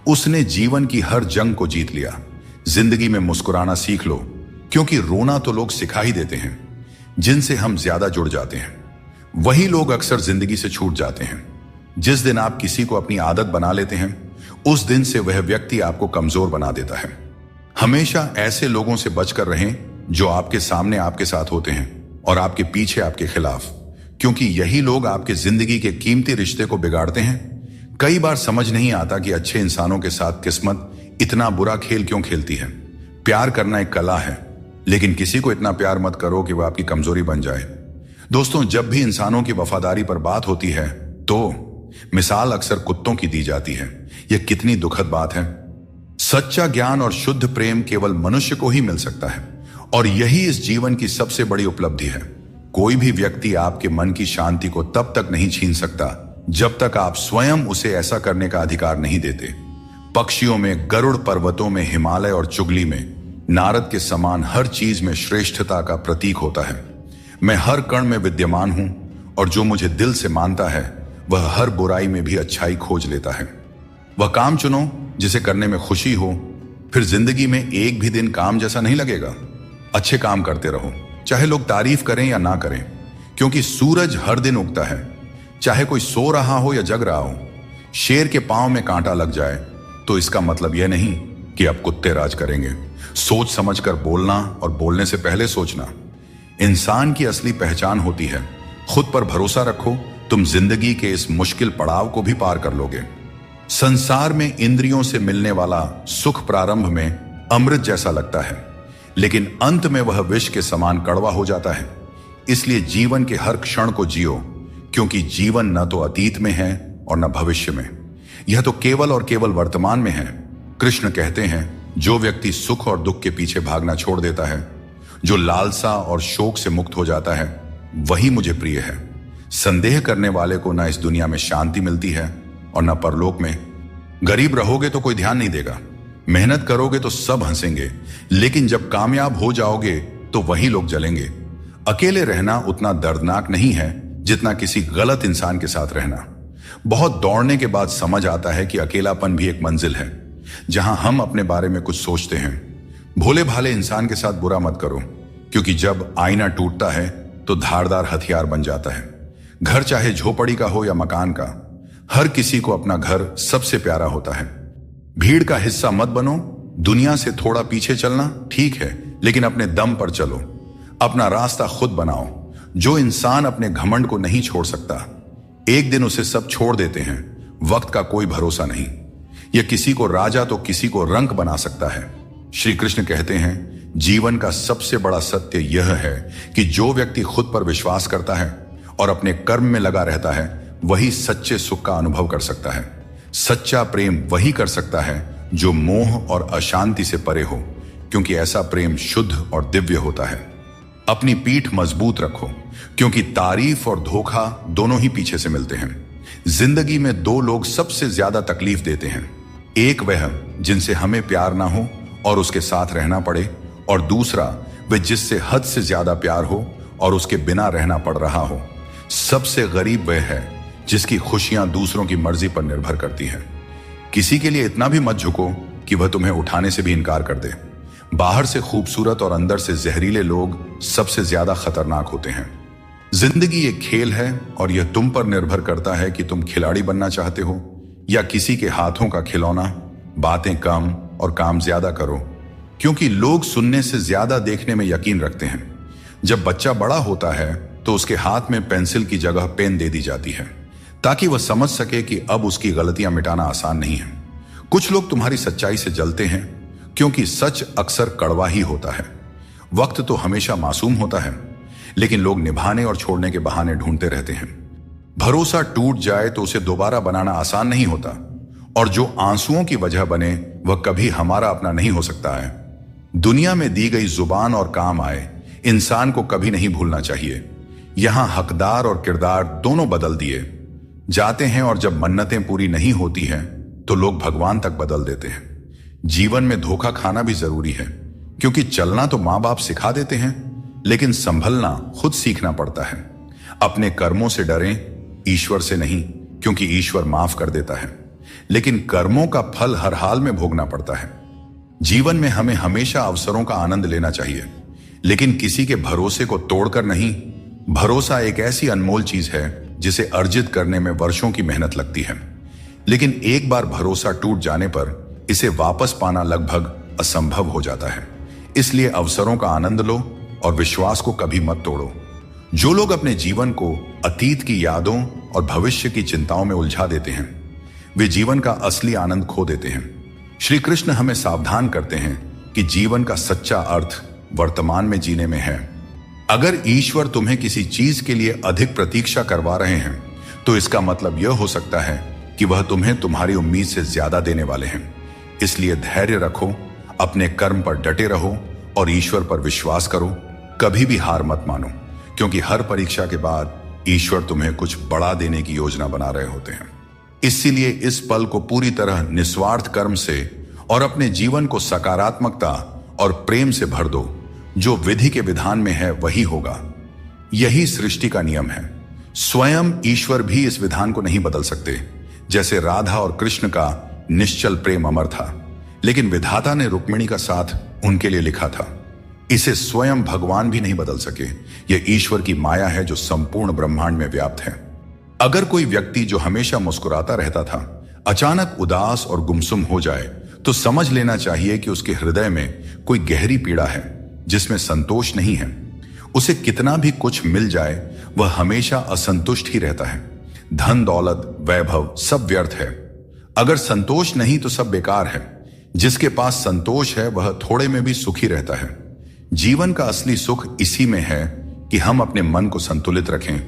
उसने जीवन की हर जंग को जीत लिया। जिंदगी में मुस्कुराना सीख लो, क्योंकि रोना तो लोग सिखा ही देते हैं। जिनसे हम ज्यादा जुड़ जाते हैं, वही लोग अक्सर जिंदगी से छूट जाते हैं। जिस दिन आप किसी को अपनी आदत बना लेते हैं, उस दिन से वह व्यक्ति आपको कमजोर बना देता है। हमेशा ऐसे लोगों से बचकर रहें जो आपके सामने आपके साथ होते हैं और आपके पीछे आपके खिलाफ, क्योंकि यही लोग आपके जिंदगी के कीमती रिश्ते को बिगाड़ते हैं। कई बार समझ नहीं आता कि अच्छे इंसानों के साथ किस्मत इतना बुरा खेल क्यों खेलती है। प्यार करना एक कला है, लेकिन किसी को इतना प्यार मत करो कि वह आपकी कमजोरी बन जाए। दोस्तों, जब भी इंसानों की वफादारी पर बात होती है तो मिसाल अक्सर कुत्तों की दी जाती है। यह कितनी दुखद बात है। सच्चा ज्ञान और शुद्ध प्रेम केवल मनुष्य को ही मिल सकता है, और यही इस जीवन की सबसे बड़ी उपलब्धि है। कोई भी व्यक्ति आपके मन की शांति को तब तक नहीं छीन सकता जब तक आप स्वयं उसे ऐसा करने का अधिकार नहीं देते। पक्षियों में गरुड़, पर्वतों में हिमालय और चुगली में नारद के समान हर चीज में श्रेष्ठता का प्रतीक होता है। मैं हर कण में विद्यमान हूं, और जो मुझे दिल से मानता है वह हर बुराई में भी अच्छाई खोज लेता है। वह काम चुनो जिसे करने में खुशी हो, फिर जिंदगी में एक भी दिन काम जैसा नहीं लगेगा। अच्छे काम करते रहो, चाहे लोग तारीफ करें या ना करें, क्योंकि सूरज हर दिन उगता है। चाहे कोई सो रहा हो या जग रहा हो। शेर के पांव में कांटा लग जाए तो इसका मतलब यह नहीं कि अब कुत्ते राज करेंगे। सोच समझकर बोलना और बोलने से पहले सोचना इंसान की असली पहचान होती है। खुद पर भरोसा रखो, तुम जिंदगी के इस मुश्किल पड़ाव को भी पार कर लोगे। संसार में इंद्रियों से मिलने वाला सुख प्रारंभ में अमृत जैसा लगता है, लेकिन अंत में वह विष के समान कड़वा हो जाता है। इसलिए जीवन के हर क्षण को जियो, क्योंकि जीवन न तो अतीत में है और न भविष्य में, यह तो केवल और केवल वर्तमान में है। कृष्ण कहते हैं, जो व्यक्ति सुख और दुख के पीछे भागना छोड़ देता है, जो लालसा और शोक से मुक्त हो जाता है, वही मुझे प्रिय है। संदेह करने वाले को न इस दुनिया में शांति मिलती है और न परलोक में। गरीब रहोगे तो कोई ध्यान नहीं देगा, मेहनत करोगे तो सब हंसेंगे, लेकिन जब कामयाब हो जाओगे तो वही लोग जलेंगे। अकेले रहना उतना दर्दनाक नहीं है जितना किसी गलत इंसान के साथ रहना। बहुत दौड़ने के बाद समझ आता है कि अकेलापन भी एक मंजिल है, जहां हम अपने बारे में कुछ सोचते हैं। भोले भाले इंसान के साथ बुरा मत करो, क्योंकि जब आईना टूटता है तो धारदार हथियार बन जाता है। घर चाहे झोपड़ी का हो या मकान का, हर किसी को अपना घर सबसे प्यारा होता है। भीड़ का हिस्सा मत बनो। दुनिया से थोड़ा पीछे चलना ठीक है, लेकिन अपने दम पर चलो। अपना रास्ता खुद बनाओ। जो इंसान अपने घमंड को नहीं छोड़ सकता, एक दिन उसे सब छोड़ देते हैं। वक्त का कोई भरोसा नहीं, यह किसी को राजा तो किसी को रंक बना सकता है। श्री कृष्ण कहते हैं, जीवन का सबसे बड़ा सत्य यह है कि जो व्यक्ति खुद पर विश्वास करता है और अपने कर्म में लगा रहता है, वही सच्चे सुख का अनुभव कर सकता है। सच्चा प्रेम वही कर सकता है जो मोह और अशांति से परे हो, क्योंकि ऐसा प्रेम शुद्ध और दिव्य होता है। अपनी पीठ मजबूत रखो, क्योंकि तारीफ और धोखा दोनों ही पीछे से मिलते हैं। जिंदगी में दो लोग सबसे ज्यादा तकलीफ देते हैं, एक वह जिनसे हमें प्यार ना हो और उसके साथ रहना पड़े, और दूसरा वह जिससे हद से ज्यादा प्यार हो और उसके बिना रहना पड़ रहा हो। सबसे गरीब वह है जिसकी खुशियां दूसरों की मर्जी पर निर्भर करती हैं। किसी के लिए इतना भी मत झुको कि वह तुम्हें उठाने से भी इनकार कर दे। बाहर से खूबसूरत और अंदर से जहरीले लोग सबसे ज्यादा खतरनाक होते हैं। जिंदगी एक खेल है और यह तुम पर निर्भर करता है कि तुम खिलाड़ी बनना चाहते हो या किसी के हाथों का खिलौना। बातें कम और काम ज्यादा करो, क्योंकि लोग सुनने से ज्यादा देखने में यकीन रखते हैं। जब बच्चा बड़ा होता है तो उसके हाथ में पेंसिल की जगह पेन दे दी जाती है, ताकि वह समझ सके कि अब उसकी गलतियां मिटाना आसान नहीं है। कुछ लोग तुम्हारी सच्चाई से जलते हैं, क्योंकि सच अक्सर कड़वा ही होता है। वक्त तो हमेशा मासूम होता है, लेकिन लोग निभाने और छोड़ने के बहाने ढूंढते रहते हैं। भरोसा टूट जाए तो उसे दोबारा बनाना आसान नहीं होता, और जो आंसुओं की वजह बने वह कभी हमारा अपना नहीं हो सकता है। दुनिया में दी गई जुबान और काम आए इंसान को कभी नहीं भूलना चाहिए। यहां हकदार और किरदार दोनों बदल दिए जाते हैं, और जब मन्नतें पूरी नहीं होती हैं तो लोग भगवान तक बदल देते हैं। जीवन में धोखा खाना भी जरूरी है, क्योंकि चलना तो मां बाप सिखा देते हैं, लेकिन संभलना खुद सीखना पड़ता है। अपने कर्मों से डरें, ईश्वर से नहीं, क्योंकि ईश्वर माफ कर देता है, लेकिन कर्मों का फल हर हाल में भोगना पड़ता है। जीवन में हमें हमेशा अवसरों का आनंद लेना चाहिए, लेकिन किसी के भरोसे को तोड़कर नहीं। भरोसा एक ऐसी अनमोल चीज है जिसे अर्जित करने में वर्षों की मेहनत लगती है, लेकिन एक बार भरोसा टूट जाने पर इसे वापस पाना लगभग असंभव हो जाता है। इसलिए अवसरों का आनंद लो और विश्वास को कभी मत तोड़ो। जो लोग अपने जीवन को अतीत की यादों और भविष्य की चिंताओं में उलझा देते हैं, वे जीवन का असली आनंद खो देते हैं। श्री कृष्ण हमें सावधान करते हैं कि जीवन का सच्चा अर्थ वर्तमान में जीने में है। अगर ईश्वर तुम्हें किसी चीज के लिए अधिक प्रतीक्षा करवा रहे हैं, तो इसका मतलब यह हो सकता है कि वह तुम्हें तुम्हारी उम्मीद से ज्यादा देने वाले हैं। इसलिए धैर्य रखो, अपने कर्म पर डटे रहो और ईश्वर पर विश्वास करो। कभी भी हार मत मानो, क्योंकि हर परीक्षा के बाद ईश्वर तुम्हें कुछ बड़ा देने की योजना बना रहे होते हैं। इसीलिए इस पल को पूरी तरह निस्वार्थ कर्म से और अपने जीवन को सकारात्मकता और प्रेम से भर दो। जो विधि के विधान में है वही होगा। यही सृष्टि का नियम है। स्वयं ईश्वर भी इस विधान को नहीं बदल सकते। जैसे राधा और कृष्ण का निश्चल प्रेम अमर था, लेकिन विधाता ने रुक्मिणी का साथ उनके लिए लिखा था। इसे स्वयं भगवान भी नहीं बदल सके। यह ईश्वर की माया है जो संपूर्ण ब्रह्मांड में व्याप्त है। अगर कोई व्यक्ति जो हमेशा मुस्कुराता रहता था अचानक उदास और गुमसुम हो जाए तो समझ लेना चाहिए कि उसके हृदय में कोई गहरी पीड़ा है जिसमें संतोष नहीं है। उसे कितना भी कुछ मिल जाए वह हमेशा असंतुष्ट ही रहता है। धन दौलत वैभव सब व्यर्थ है। अगर संतोष नहीं तो सब बेकार है। जिसके पास संतोष है वह थोड़े में भी सुखी रहता है। जीवन का असली सुख इसी में है कि हम अपने मन को संतुलित रखें,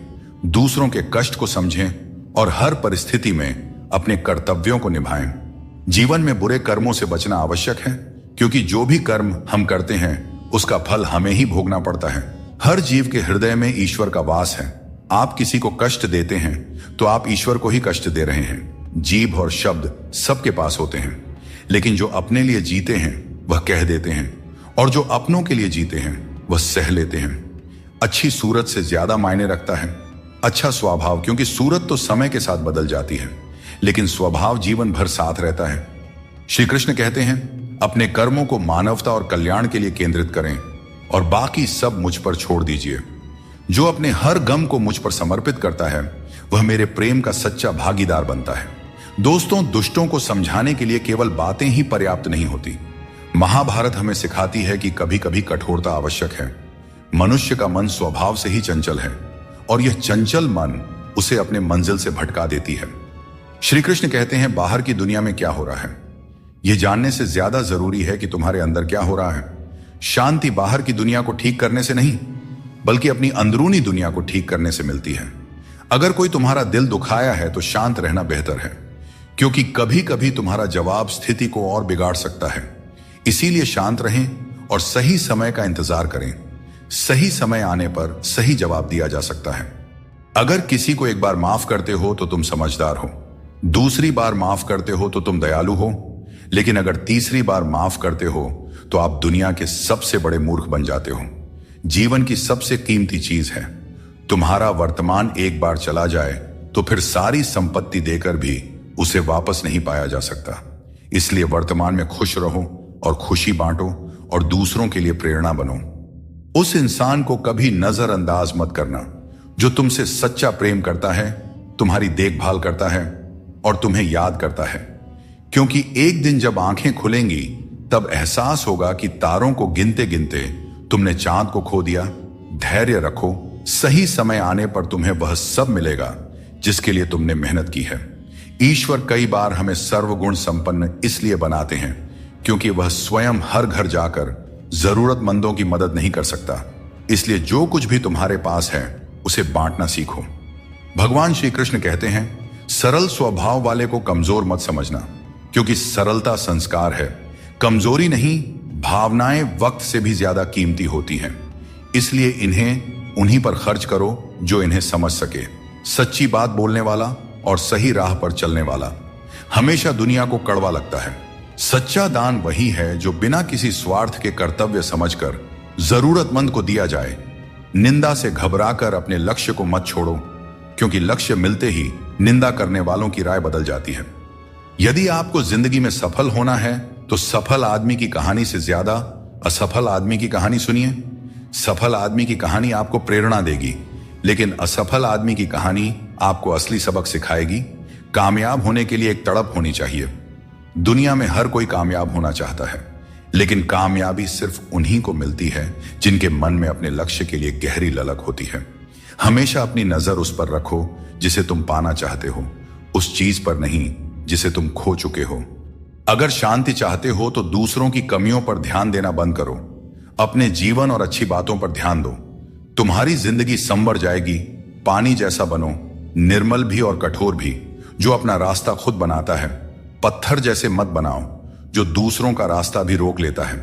दूसरों के कष्ट को समझें और हर परिस्थिति में अपने कर्तव्यों को निभाएं। जीवन में बुरे कर्मों से बचना आवश्यक है, क्योंकि जो भी कर्म हम करते हैं उसका फल हमें ही भोगना पड़ता है। हर जीव के हृदय में ईश्वर का वास है। आप किसी को कष्ट देते हैं तो आप ईश्वर को ही कष्ट दे रहे हैं। जीभ और शब्द सबके पास होते हैं, लेकिन जो अपने लिए जीते हैं वह कह देते हैं और जो अपनों के लिए जीते हैं वह सह लेते हैं। अच्छी सूरत से ज्यादा मायने रखता है अच्छा स्वभाव, क्योंकि सूरत तो समय के साथ बदल जाती है लेकिन स्वभाव जीवन भर साथ रहता है। श्री कृष्ण कहते हैं अपने कर्मों को मानवता और कल्याण के लिए केंद्रित करें और बाकी सब मुझ पर छोड़ दीजिए। जो अपने हर गम को मुझ पर समर्पित करता है वह मेरे प्रेम का सच्चा भागीदार बनता है। दोस्तों, दुष्टों को समझाने के लिए केवल बातें ही पर्याप्त नहीं होती। महाभारत हमें सिखाती है कि कभी कभी कठोरता आवश्यक है। मनुष्य का मन स्वभाव से ही चंचल है और यह चंचल मन उसे अपने मंजिल से भटका देती है। श्री कृष्ण कहते हैं बाहर की दुनिया में क्या हो रहा है यह जानने से ज्यादा जरूरी है कि तुम्हारे अंदर क्या हो रहा है। शांति बाहर की दुनिया को ठीक करने से नहीं बल्कि अपनी अंदरूनी दुनिया को ठीक करने से मिलती है। अगर कोई तुम्हारा दिल दुखाया है तो शांत रहना बेहतर है, क्योंकि कभी कभी तुम्हारा जवाब स्थिति को और बिगाड़ सकता है। इसीलिए शांत रहें और सही समय का इंतजार करें। सही समय आने पर सही जवाब दिया जा सकता है। अगर किसी को एक बार माफ करते हो तो तुम समझदार हो, दूसरी बार माफ करते हो तो तुम दयालु हो, लेकिन अगर तीसरी बार माफ करते हो तो आप दुनिया के सबसे बड़े मूर्ख बन जाते हो। जीवन की सबसे कीमती चीज है तुम्हारा वर्तमान। एक बार चला जाए तो फिर सारी संपत्ति देकर भी उसे वापस नहीं पाया जा सकता। इसलिए वर्तमान में खुश रहो और खुशी बांटो और दूसरों के लिए प्रेरणा बनो। उस इंसान को कभी नजरअंदाज मत करना जो तुमसे सच्चा प्रेम करता है, तुम्हारी देखभाल करता है और तुम्हें याद करता है, क्योंकि एक दिन जब आंखें खुलेंगी तब एहसास होगा कि तारों को गिनते गिनते तुमने चांद को खो दिया। धैर्य रखो, सही समय आने पर तुम्हें वह सब मिलेगा जिसके लिए तुमने मेहनत की है। ईश्वर कई बार हमें सर्वगुण संपन्न इसलिए बनाते हैं क्योंकि वह स्वयं हर घर जाकर जरूरतमंदों की मदद नहीं कर सकता। इसलिए जो कुछ भी तुम्हारे पास है उसे बांटना सीखो। भगवान श्री कृष्ण कहते हैं सरल स्वभाव वाले को कमजोर मत समझना, क्योंकि सरलता संस्कार है। कमजोरी नहीं, भावनाएं वक्त से भी ज्यादा कीमती होती हैं। इसलिए इन्हें उन्हीं पर खर्च करो जो इन्हें समझ सके। सच्ची बात बोलने वाला और सही राह पर चलने वाला हमेशा दुनिया को कड़वा लगता है। सच्चा दान वही है जो बिना किसी स्वार्थ के कर्तव्य समझकर जरूरतमंद को दिया जाए। निंदा से घबराकर अपने लक्ष्य को मत छोड़ो, क्योंकि लक्ष्य मिलते ही निंदा करने वालों की राय बदल जाती है। यदि आपको जिंदगी में सफल होना है तो सफल आदमी की कहानी से ज्यादा असफल आदमी की कहानी सुनिए। सफल आदमी की कहानी आपको प्रेरणा देगी, लेकिन असफल आदमी की कहानी आपको असली सबक सिखाएगी। कामयाब होने के लिए एक तड़प होनी चाहिए। दुनिया में हर कोई कामयाब होना चाहता है, लेकिन कामयाबी सिर्फ उन्हीं को मिलती है जिनके मन में अपने लक्ष्य के लिए गहरी ललक होती है। हमेशा अपनी नजर उस पर रखो जिसे तुम पाना चाहते हो, उस चीज पर नहीं जिसे तुम खो चुके हो। अगर शांति चाहते हो तो दूसरों की कमियों पर ध्यान देना बंद करो। अपने जीवन और अच्छी बातों पर ध्यान दो। तुम्हारी जिंदगी संवर जाएगी। पानी जैसा बनो, निर्मल भी और कठोर भी, जो अपना रास्ता खुद बनाता है। पत्थर जैसे मत बनाओ जो दूसरों का रास्ता भी रोक लेता है।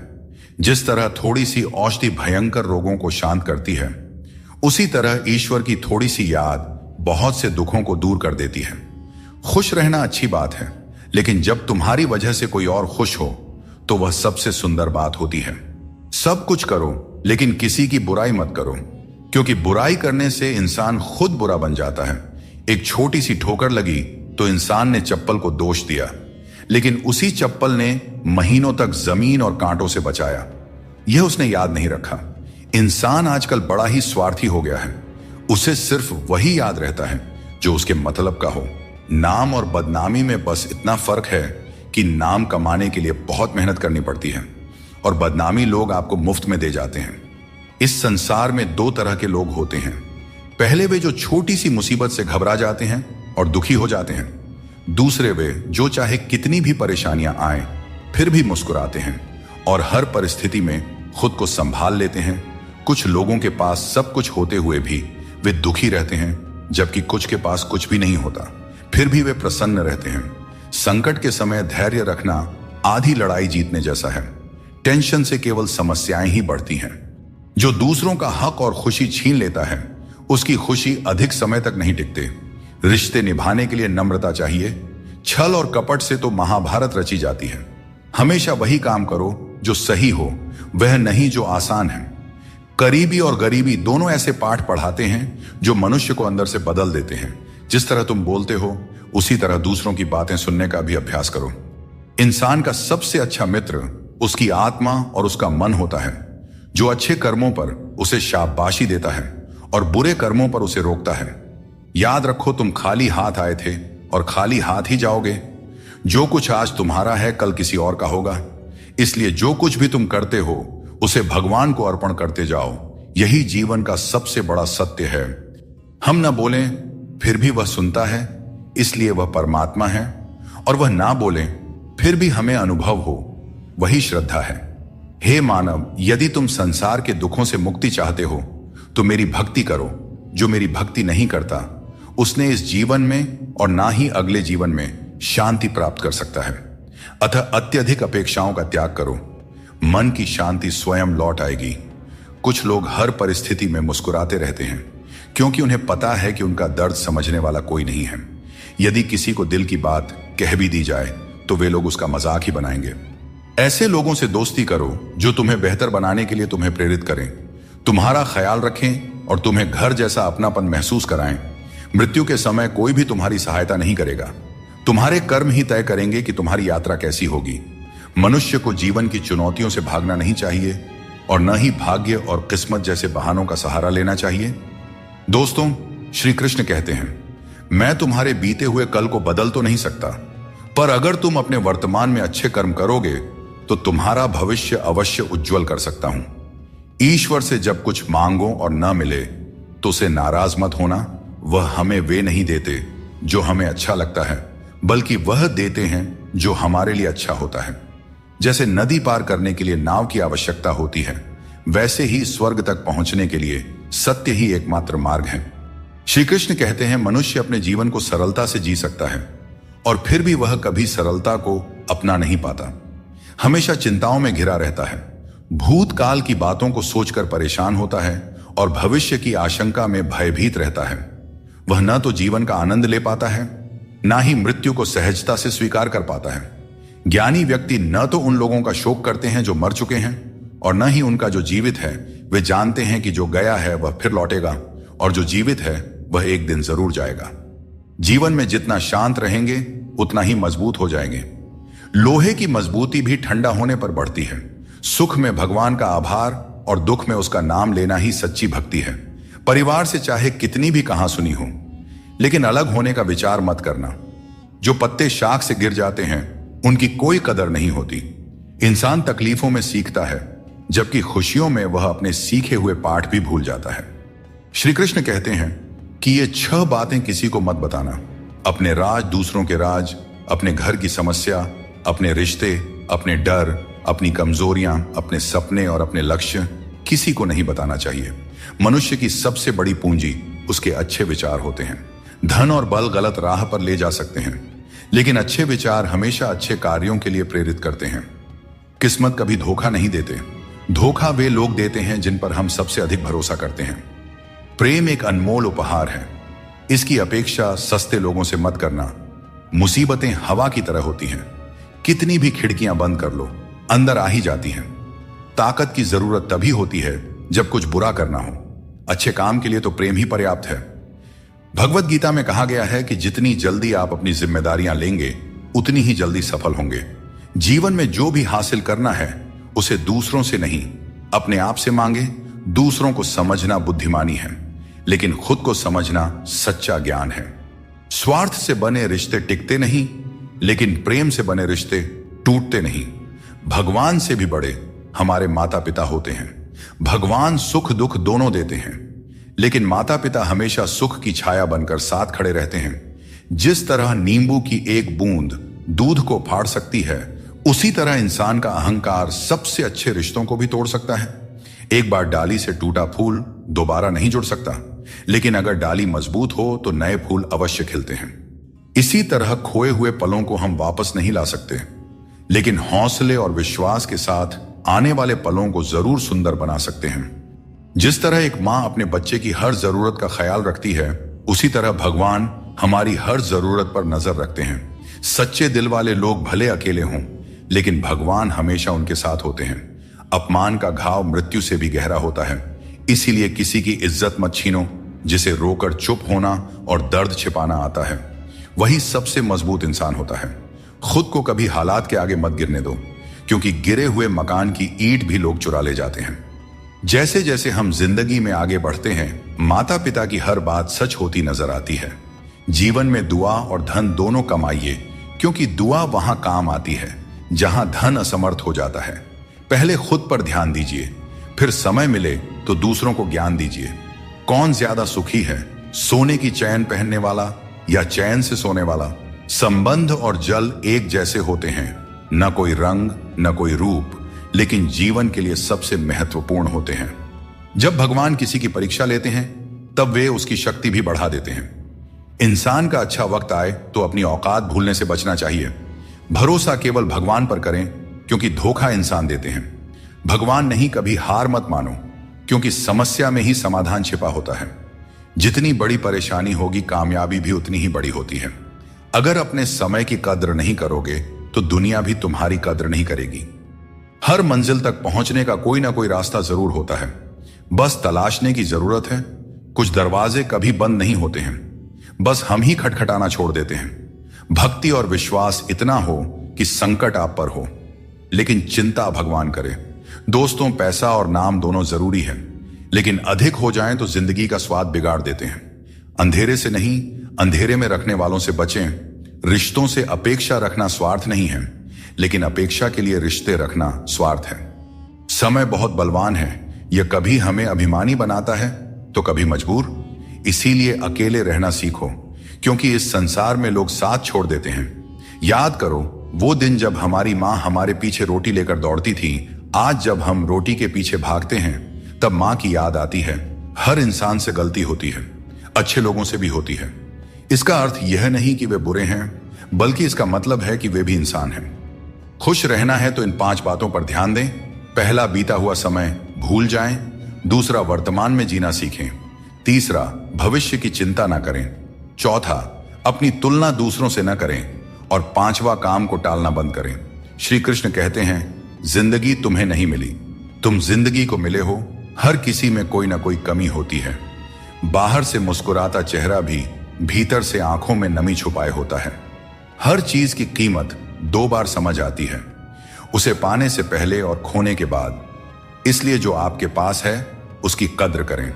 जिस तरह थोड़ी सी औषधि भयंकर रोगों को शांत करती है, उसी तरह ईश्वर की थोड़ी सी याद बहुत से दुखों को दूर कर देती है। खुश रहना अच्छी बात है, लेकिन जब तुम्हारी वजह से कोई और खुश हो तो वह सबसे सुंदर बात होती है। सब कुछ करो लेकिन किसी की बुराई मत करो, क्योंकि बुराई करने से इंसान खुद बुरा बन जाता है। एक छोटी सी ठोकर लगी तो इंसान ने चप्पल को दोष दिया, लेकिन उसी चप्पल ने महीनों तक जमीन और कांटों से बचाया। यह उसने याद नहीं रखा। इंसान आजकल बड़ा ही स्वार्थी हो गया है। उसे सिर्फ वही याद रहता है जो उसके मतलब का हो। नाम और बदनामी में बस इतना फर्क है कि नाम कमाने के लिए बहुत मेहनत करनी पड़ती है और बदनामी लोग आपको मुफ्त में दे जाते हैं। इस संसार में दो तरह के लोग होते हैं। पहले वे जो छोटी सी मुसीबत से घबरा जाते हैं और दुखी हो जाते हैं। दूसरे वे जो चाहे कितनी भी परेशानियां आए फिर भी मुस्कुराते हैं और हर परिस्थिति में खुद को संभाल लेते हैं। कुछ लोगों के पास सब कुछ होते हुए भी वे दुखी रहते हैं, जबकि कुछ के पास कुछ भी नहीं होता फिर भी वे प्रसन्न रहते हैं। संकट के समय धैर्य रखना आधी लड़ाई जीतने जैसा है। टेंशन से केवल समस्याएं ही बढ़ती हैं। जो दूसरों का हक और खुशी छीन लेता है उसकी खुशी अधिक समय तक नहीं टिकते। रिश्ते निभाने के लिए नम्रता चाहिए। छल और कपट से तो महाभारत रची जाती है। हमेशा वही काम करो जो सही हो, वह नहीं जो आसान है। करीबी और गरीबी दोनों ऐसे पाठ पढ़ाते हैं जो मनुष्य को अंदर से बदल देते हैं। जिस तरह तुम बोलते हो उसी तरह दूसरों की बातें सुनने का भी अभ्यास करो। इंसान का सबसे अच्छा मित्र उसकी आत्मा और उसका मन होता है, जो अच्छे कर्मों पर उसे शाबाशी देता है और बुरे कर्मों पर उसे रोकता है। याद रखो, तुम खाली हाथ आए थे और खाली हाथ ही जाओगे। जो कुछ आज तुम्हारा है कल किसी और का होगा। इसलिए जो कुछ भी तुम करते हो उसे भगवान को अर्पण करते जाओ। यही जीवन का सबसे बड़ा सत्य है। हम न बोलें फिर भी वह सुनता है, इसलिए वह परमात्मा है। और वह ना बोले फिर भी हमें अनुभव हो, वही श्रद्धा है। हे मानव, यदि तुम संसार के दुखों से मुक्ति चाहते हो तो मेरी भक्ति करो। जो मेरी भक्ति नहीं करता उसने इस जीवन में और ना ही अगले जीवन में शांति प्राप्त कर सकता है। अतः अत्यधिक अपेक्षाओं का त्याग करो। मन की शांति स्वयं लौट आएगी। कुछ लोग हर परिस्थिति में मुस्कुराते रहते हैं क्योंकि उन्हें पता है कि उनका दर्द समझने वाला कोई नहीं है। यदि किसी को दिल की बात कह भी दी जाए तो वे लोग उसका मजाक ही बनाएंगे। ऐसे लोगों से दोस्ती करो जो तुम्हें बेहतर बनाने के लिए तुम्हें प्रेरित करें, तुम्हारा ख्याल रखें और तुम्हें घर जैसा अपनापन महसूस कराएं। मृत्यु के समय कोई भी तुम्हारी सहायता नहीं करेगा। तुम्हारे कर्म ही तय करेंगे कि तुम्हारी यात्रा कैसी होगी। मनुष्य को जीवन की चुनौतियों से भागना नहीं चाहिए और न ही भाग्य और किस्मत जैसे बहानों का सहारा लेना चाहिए। दोस्तों, श्री कृष्ण कहते हैं, मैं तुम्हारे बीते हुए कल को बदल तो नहीं सकता, पर अगर तुम अपने वर्तमान में अच्छे कर्म करोगे तो तुम्हारा भविष्य अवश्य उज्जवल कर सकता हूं। ईश्वर से जब कुछ मांगो और न मिले तो उसे नाराज मत होना। वह हमें वे नहीं देते जो हमें अच्छा लगता है, बल्कि वह देते हैं जो हमारे लिए अच्छा होता है। जैसे नदी पार करने के लिए नाव की आवश्यकता होती है, वैसे ही स्वर्ग तक पहुंचने के लिए सत्य ही एकमात्र मार्ग है। श्री कृष्ण कहते हैं, मनुष्य अपने जीवन को सरलता से जी सकता है और फिर भी वह कभी सरलता को अपना नहीं पाता। हमेशा चिंताओं में घिरा रहता है, भूतकाल की बातों को सोचकर परेशान होता है और भविष्य की आशंका में भयभीत रहता है। वह न तो जीवन का आनंद ले पाता है, ना ही मृत्यु को सहजता से स्वीकार कर पाता है। ज्ञानी व्यक्ति न तो उन लोगों का शोक करते हैं जो मर चुके हैं और न ही उनका जो जीवित है। वे जानते हैं कि जो गया है वह फिर लौटेगा और जो जीवित है वह एक दिन जरूर जाएगा। जीवन में जितना शांत रहेंगे उतना ही मजबूत हो जाएंगे। लोहे की मजबूती भी ठंडा होने पर बढ़ती है। सुख में भगवान का आभार और दुख में उसका नाम लेना ही सच्ची भक्ति है। परिवार से चाहे कितनी भी कहां सुनी हो, लेकिन अलग होने का विचार मत करना। जो पत्ते शाख से गिर जाते हैं उनकी कोई कदर नहीं होती। इंसान तकलीफों में सीखता है, जबकि खुशियों में वह अपने सीखे हुए पाठ भी भूल जाता है। श्री कृष्ण कहते हैं कि ये 6 बातें किसी को मत बताना। अपने राज, दूसरों के राज, अपने घर की समस्या, अपने रिश्ते, अपने डर, अपनी कमजोरियां, अपने सपने और अपने लक्ष्य किसी को नहीं बताना चाहिए। मनुष्य की सबसे बड़ी पूंजी उसके अच्छे विचार होते हैं। धन और बल गलत राह पर ले जा सकते हैं, लेकिन अच्छे विचार हमेशा अच्छे कार्यों के लिए प्रेरित करते हैं। किस्मत कभी धोखा नहीं देते। धोखा वे लोग देते हैं जिन पर हम सबसे अधिक भरोसा करते हैं। प्रेम एक अनमोल उपहार है, इसकी अपेक्षा सस्ते लोगों से मत करना। मुसीबतें हवा की तरह होती हैं, कितनी भी खिड़कियां बंद कर लो अंदर आ ही जाती हैं। ताकत की जरूरत तभी होती है जब कुछ बुरा करना हो। अच्छे काम के लिए तो प्रेम ही पर्याप्त है। भगवत गीता में कहा गया है कि जितनी जल्दी आप अपनी जिम्मेदारियां लेंगे उतनी ही जल्दी सफल होंगे। जीवन में जो भी हासिल करना है उसे दूसरों से नहीं, अपने आप से मांगे। दूसरों को समझना बुद्धिमानी है, लेकिन खुद को समझना सच्चा ज्ञान है। स्वार्थ से बने रिश्ते टिकते नहीं, लेकिन प्रेम से बने रिश्ते टूटते नहीं। भगवान से भी बड़े हमारे माता पिता होते हैं। भगवान सुख दुख दोनों देते हैं, लेकिन माता पिता हमेशा सुख की छाया बनकर साथ खड़े रहते हैं। जिस तरह नींबू की एक बूंद दूध को फाड़ सकती है, उसी तरह इंसान का अहंकार सबसे अच्छे रिश्तों को भी तोड़ सकता है। एक बार डाली से टूटा फूल दोबारा नहीं जुड़ सकता, लेकिन अगर डाली मजबूत हो तो नए फूल अवश्य खिलते हैं। इसी तरह खोए हुए पलों को हम वापस नहीं ला सकते, लेकिन हौसले और विश्वास के साथ आने वाले पलों को जरूर सुंदर बना सकते हैं। जिस तरह एक मां अपने बच्चे की हर जरूरत का ख्याल रखती है, उसी तरह भगवान हमारी हर जरूरत पर नजर रखते हैं। सच्चे दिल वाले लोग भले अकेले हों, लेकिन भगवान हमेशा उनके साथ होते हैं। अपमान का घाव मृत्यु से भी गहरा होता है, इसीलिए किसी की इज्जत मत छीनो। जिसे रोकर चुप होना और दर्द छिपाना आता है, वही सबसे मजबूत इंसान होता है। खुद को कभी हालात के आगे मत गिरने दो, क्योंकि गिरे हुए मकान की ईंट भी लोग चुरा ले जाते हैं। जैसे जैसे हम जिंदगी में आगे बढ़ते हैं, माता पिता की हर बात सच होती नजर आती है। जीवन में दुआ और धन दोनों कमाइए, क्योंकि दुआ वहां काम आती है जहां धन असमर्थ हो जाता है। पहले खुद पर ध्यान दीजिए, फिर समय मिले तो दूसरों को ज्ञान दीजिए। कौन ज्यादा सुखी है, सोने की चैन पहनने वाला या चैन से सोने वाला? संबंध और जल एक जैसे होते हैं, न कोई रंग न कोई रूप, लेकिन जीवन के लिए सबसे महत्वपूर्ण होते हैं। जब भगवान किसी की परीक्षा लेते हैं, तब वे उसकी शक्ति भी बढ़ा देते हैं। इंसान का अच्छा वक्त आए तो अपनी औकात भूलने से बचना चाहिए। भरोसा केवल भगवान पर करें, क्योंकि धोखा इंसान देते हैं। भगवान नहीं, कभी हार मत मानो, क्योंकि समस्या में ही समाधान छिपा होता है। जितनी बड़ी परेशानी होगी, कामयाबी भी उतनी ही बड़ी होती है। अगर अपने समय की कद्र नहीं करोगे, तो दुनिया भी तुम्हारी कद्र नहीं करेगी। हर मंजिल तक पहुंचने का कोई ना कोई रास्ता जरूर होता है, बस तलाशने की जरूरत है। कुछ दरवाजे कभी बंद नहीं होते हैं, बस हम ही खटखटाना छोड़ देते हैं। भक्ति और विश्वास इतना हो कि संकट आप पर हो, लेकिन चिंता भगवान करे। दोस्तों, पैसा और नाम दोनों जरूरी है, लेकिन अधिक हो जाएं तो जिंदगी का स्वाद बिगाड़ देते हैं। अंधेरे से नहीं, अंधेरे में रखने वालों से बचें। रिश्तों से अपेक्षा रखना स्वार्थ नहीं है, लेकिन अपेक्षा के लिए रिश्ते रखना स्वार्थ है। समय बहुत बलवान है, यह कभी हमें अभिमानी बनाता है तो कभी मजबूर। इसीलिए अकेले रहना सीखो, क्योंकि इस संसार में लोग साथ छोड़ देते हैं। याद करो वो दिन जब हमारी माँ हमारे पीछे रोटी लेकर दौड़ती थी। आज जब हम रोटी के पीछे भागते हैं, तब माँ की याद आती है। हर इंसान से गलती होती है, अच्छे लोगों से भी होती है। इसका अर्थ यह नहीं कि वे बुरे हैं, बल्कि इसका मतलब है कि वे भी इंसान हैं। खुश रहना है तो इन 5 बातों पर ध्यान दें। पहला, बीता हुआ समय भूल जाएं। दूसरा, वर्तमान में जीना सीखें। तीसरा, भविष्य की चिंता ना करें। चौथा, अपनी तुलना दूसरों से न करें। और 5वां, काम को टालना बंद करें। श्री कृष्ण कहते हैं, जिंदगी तुम्हें नहीं मिली, तुम जिंदगी को मिले हो। हर किसी में कोई ना कोई कमी होती है। बाहर से मुस्कुराता चेहरा भी भीतर से आंखों में नमी छुपाए होता है। हर चीज की कीमत 2 बार समझ आती है, उसे पाने से पहले और खोने के बाद। इसलिए जो आपके पास है उसकी कद्र करें।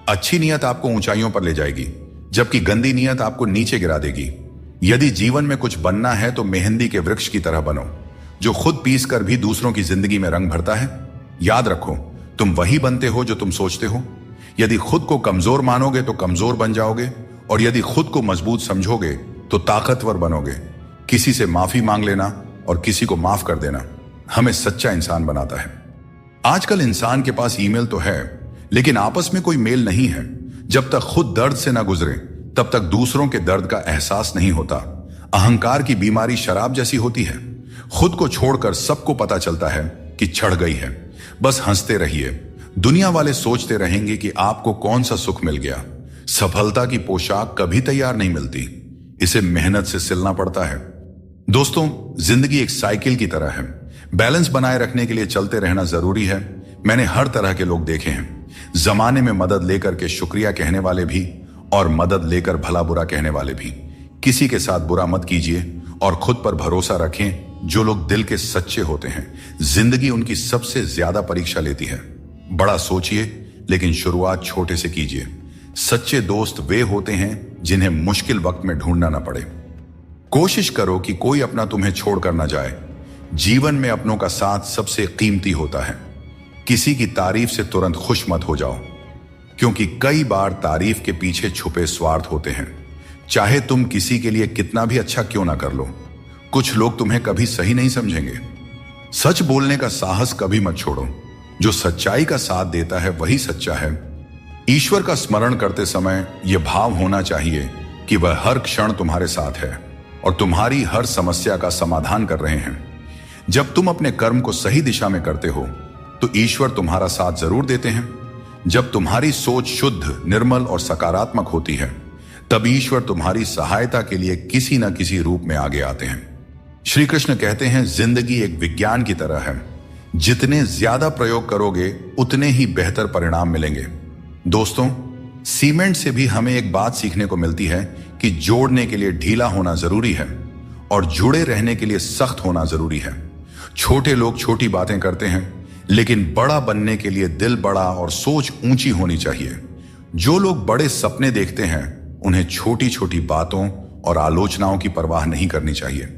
अच्छी नियत आपको ऊंचाइयों पर ले जाएगी, जबकि गंदी नियत आपको नीचे गिरा देगी। यदि जीवन में कुछ बनना है तो मेहंदी के वृक्ष की तरह बनो, जो खुद पीस कर भी दूसरों की जिंदगी में रंग भरता है। याद रखो, तुम वही बनते हो जो तुम सोचते हो। यदि खुद को कमजोर मानोगे तो कमजोर बन जाओगे, और यदि खुद को मजबूत समझोगे तो ताकतवर बनोगे। किसी से माफी मांग लेना और किसी को माफ कर देना हमें सच्चा इंसान बनाता है। आजकल इंसान के पास ईमेल तो है, लेकिन आपस में कोई मेल नहीं है। जब तक खुद दर्द से ना गुजरे, तब तक दूसरों के दर्द का एहसास नहीं होता। अहंकार की बीमारी शराब जैसी होती है। खुद को छोड़कर सबको पता चलता है कि चढ़ गई है। बस हंसते रहिए। दुनिया वाले सोचते रहेंगे कि आपको कौन सा सुख मिल गया। सफलता की पोशाक कभी तैयार नहीं मिलती, इसे मेहनत से सिलना पड़ता है। दोस्तों, जिंदगी एक साइकिल की तरह है। बैलेंस बनाए रखने के लिए चलते रहना जरूरी है। मैंने हर तरह के लोग देखे हैं। जमाने में मदद लेकर के शुक्रिया कहने वाले भी, और मदद लेकर भला बुरा कहने वाले भी। किसी के साथ बुरा मत कीजिए और खुद पर भरोसा रखें। जो लोग दिल के सच्चे होते हैं, जिंदगी उनकी सबसे ज्यादा परीक्षा लेती है। बड़ा सोचिए, लेकिन शुरुआत छोटे से कीजिए। सच्चे दोस्त वे होते हैं जिन्हें मुश्किल वक्त में ढूंढना ना पड़े। कोशिश करो कि कोई अपना तुम्हें छोड़कर ना जाए। जीवन में अपनों का साथ सबसे कीमती होता है। किसी की तारीफ से तुरंत खुश मत हो जाओ, क्योंकि कई बार तारीफ के पीछे छुपे स्वार्थ होते हैं। चाहे तुम किसी के लिए कितना भी अच्छा क्यों ना कर लो, कुछ लोग तुम्हें कभी सही नहीं समझेंगे। सच बोलने का साहस कभी मत छोड़ो। जो सच्चाई का साथ देता है वही सच्चा है। ईश्वर का स्मरण करते समय यह भाव होना चाहिए कि वह हर क्षण तुम्हारे साथ है और तुम्हारी हर समस्या का समाधान कर रहे हैं। जब तुम अपने कर्म को सही दिशा में करते हो तो ईश्वर तुम्हारा साथ जरूर देते हैं। जब तुम्हारी सोच शुद्ध, निर्मल और सकारात्मक होती है, तब ईश्वर तुम्हारी सहायता के लिए किसी न किसी रूप में आगे आते हैं। श्री कृष्ण कहते हैं, जिंदगी एक विज्ञान की तरह है। जितने ज्यादा प्रयोग करोगे उतने ही बेहतर परिणाम मिलेंगे। दोस्तों, सीमेंट से भी हमें एक बात सीखने को मिलती है कि जोड़ने के लिए ढीला होना जरूरी है और जुड़े रहने के लिए सख्त होना जरूरी है। छोटे लोग छोटी बातें करते हैं, लेकिन बड़ा बनने के लिए दिल बड़ा और सोच ऊंची होनी चाहिए। जो लोग बड़े सपने देखते हैं, उन्हें छोटी छोटी बातों और आलोचनाओं की परवाह नहीं करनी चाहिए।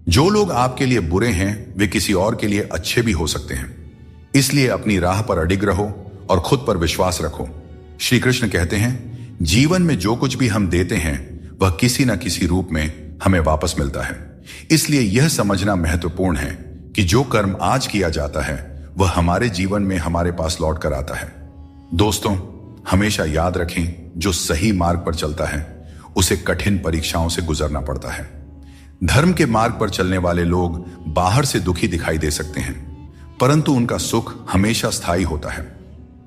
जो लोग आपके लिए बुरे हैं, वे किसी और के लिए अच्छे भी हो सकते हैं। इसलिए अपनी राह पर अडिग रहो और खुद पर विश्वास रखो। श्री कृष्ण कहते हैं, जीवन में जो कुछ भी हम देते हैं वह किसी न किसी रूप में हमें वापस मिलता है। इसलिए यह समझना महत्वपूर्ण है कि जो कर्म आज किया जाता है वह हमारे जीवन में हमारे पास लौट कर आता है। दोस्तों, हमेशा याद रखें, जो सही मार्ग पर चलता है उसे कठिन परीक्षाओं से गुजरना पड़ता है। धर्म के मार्ग पर चलने वाले लोग बाहर से दुखी दिखाई दे सकते हैं, परंतु उनका सुख हमेशा स्थायी होता है।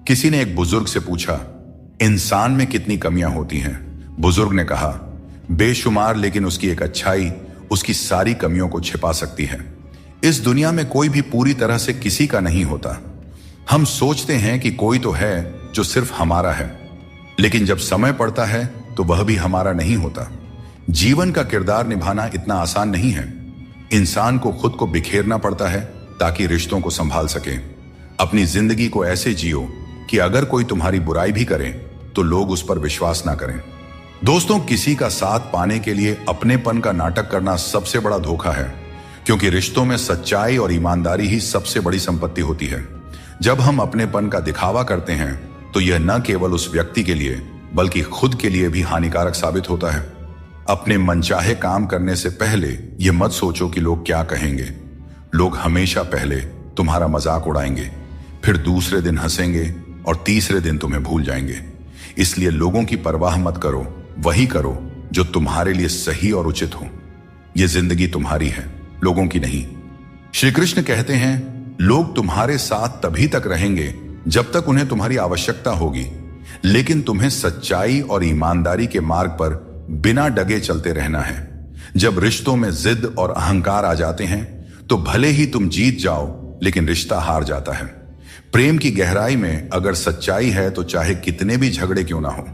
किसी ने एक बुजुर्ग से पूछा, इंसान में कितनी कमियां होती हैं? बुजुर्ग ने कहा, बेशुमार, लेकिन उसकी एक अच्छाई उसकी सारी कमियों को छिपा सकती है। इस दुनिया में कोई भी पूरी तरह से किसी का नहीं होता। हम सोचते हैं कि कोई तो है जो सिर्फ हमारा है, लेकिन जब समय पड़ता है तो वह भी हमारा नहीं होता। जीवन का किरदार निभाना इतना आसान नहीं है। इंसान को खुद को बिखेरना पड़ता है ताकि रिश्तों को संभाल सके। अपनी जिंदगी को ऐसे जियो कि अगर कोई तुम्हारी बुराई भी करे तो लोग उस पर विश्वास ना करें। दोस्तों, किसी का साथ पाने के लिए अपनेपन का नाटक करना सबसे बड़ा धोखा है, क्योंकि रिश्तों में सच्चाई और ईमानदारी ही सबसे बड़ी संपत्ति होती है। जब हम अपनेपन का दिखावा करते हैं तो यह न केवल उस व्यक्ति के लिए बल्कि खुद के लिए भी हानिकारक साबित होता है। अपने मनचाहे काम करने से पहले यह मत सोचो कि लोग क्या कहेंगे। लोग हमेशा पहले तुम्हारा मजाक उड़ाएंगे, फिर दूसरे दिन हंसेंगे और तीसरे दिन तुम्हें भूल जाएंगे। इसलिए लोगों की परवाह मत करो, वही करो जो तुम्हारे लिए सही और उचित हो। यह जिंदगी तुम्हारी है, लोगों की नहीं। श्री कृष्ण कहते हैं, लोग तुम्हारे साथ तभी तक रहेंगे जब तक उन्हें तुम्हारी आवश्यकता होगी, लेकिन तुम्हें सच्चाई और ईमानदारी के मार्ग पर बिना डगे चलते रहना है। जब रिश्तों में जिद और अहंकार आ जाते हैं तो भले ही तुम जीत जाओ, लेकिन रिश्ता हार जाता है। प्रेम की गहराई में अगर सच्चाई है तो चाहे कितने भी झगड़े क्यों ना हो,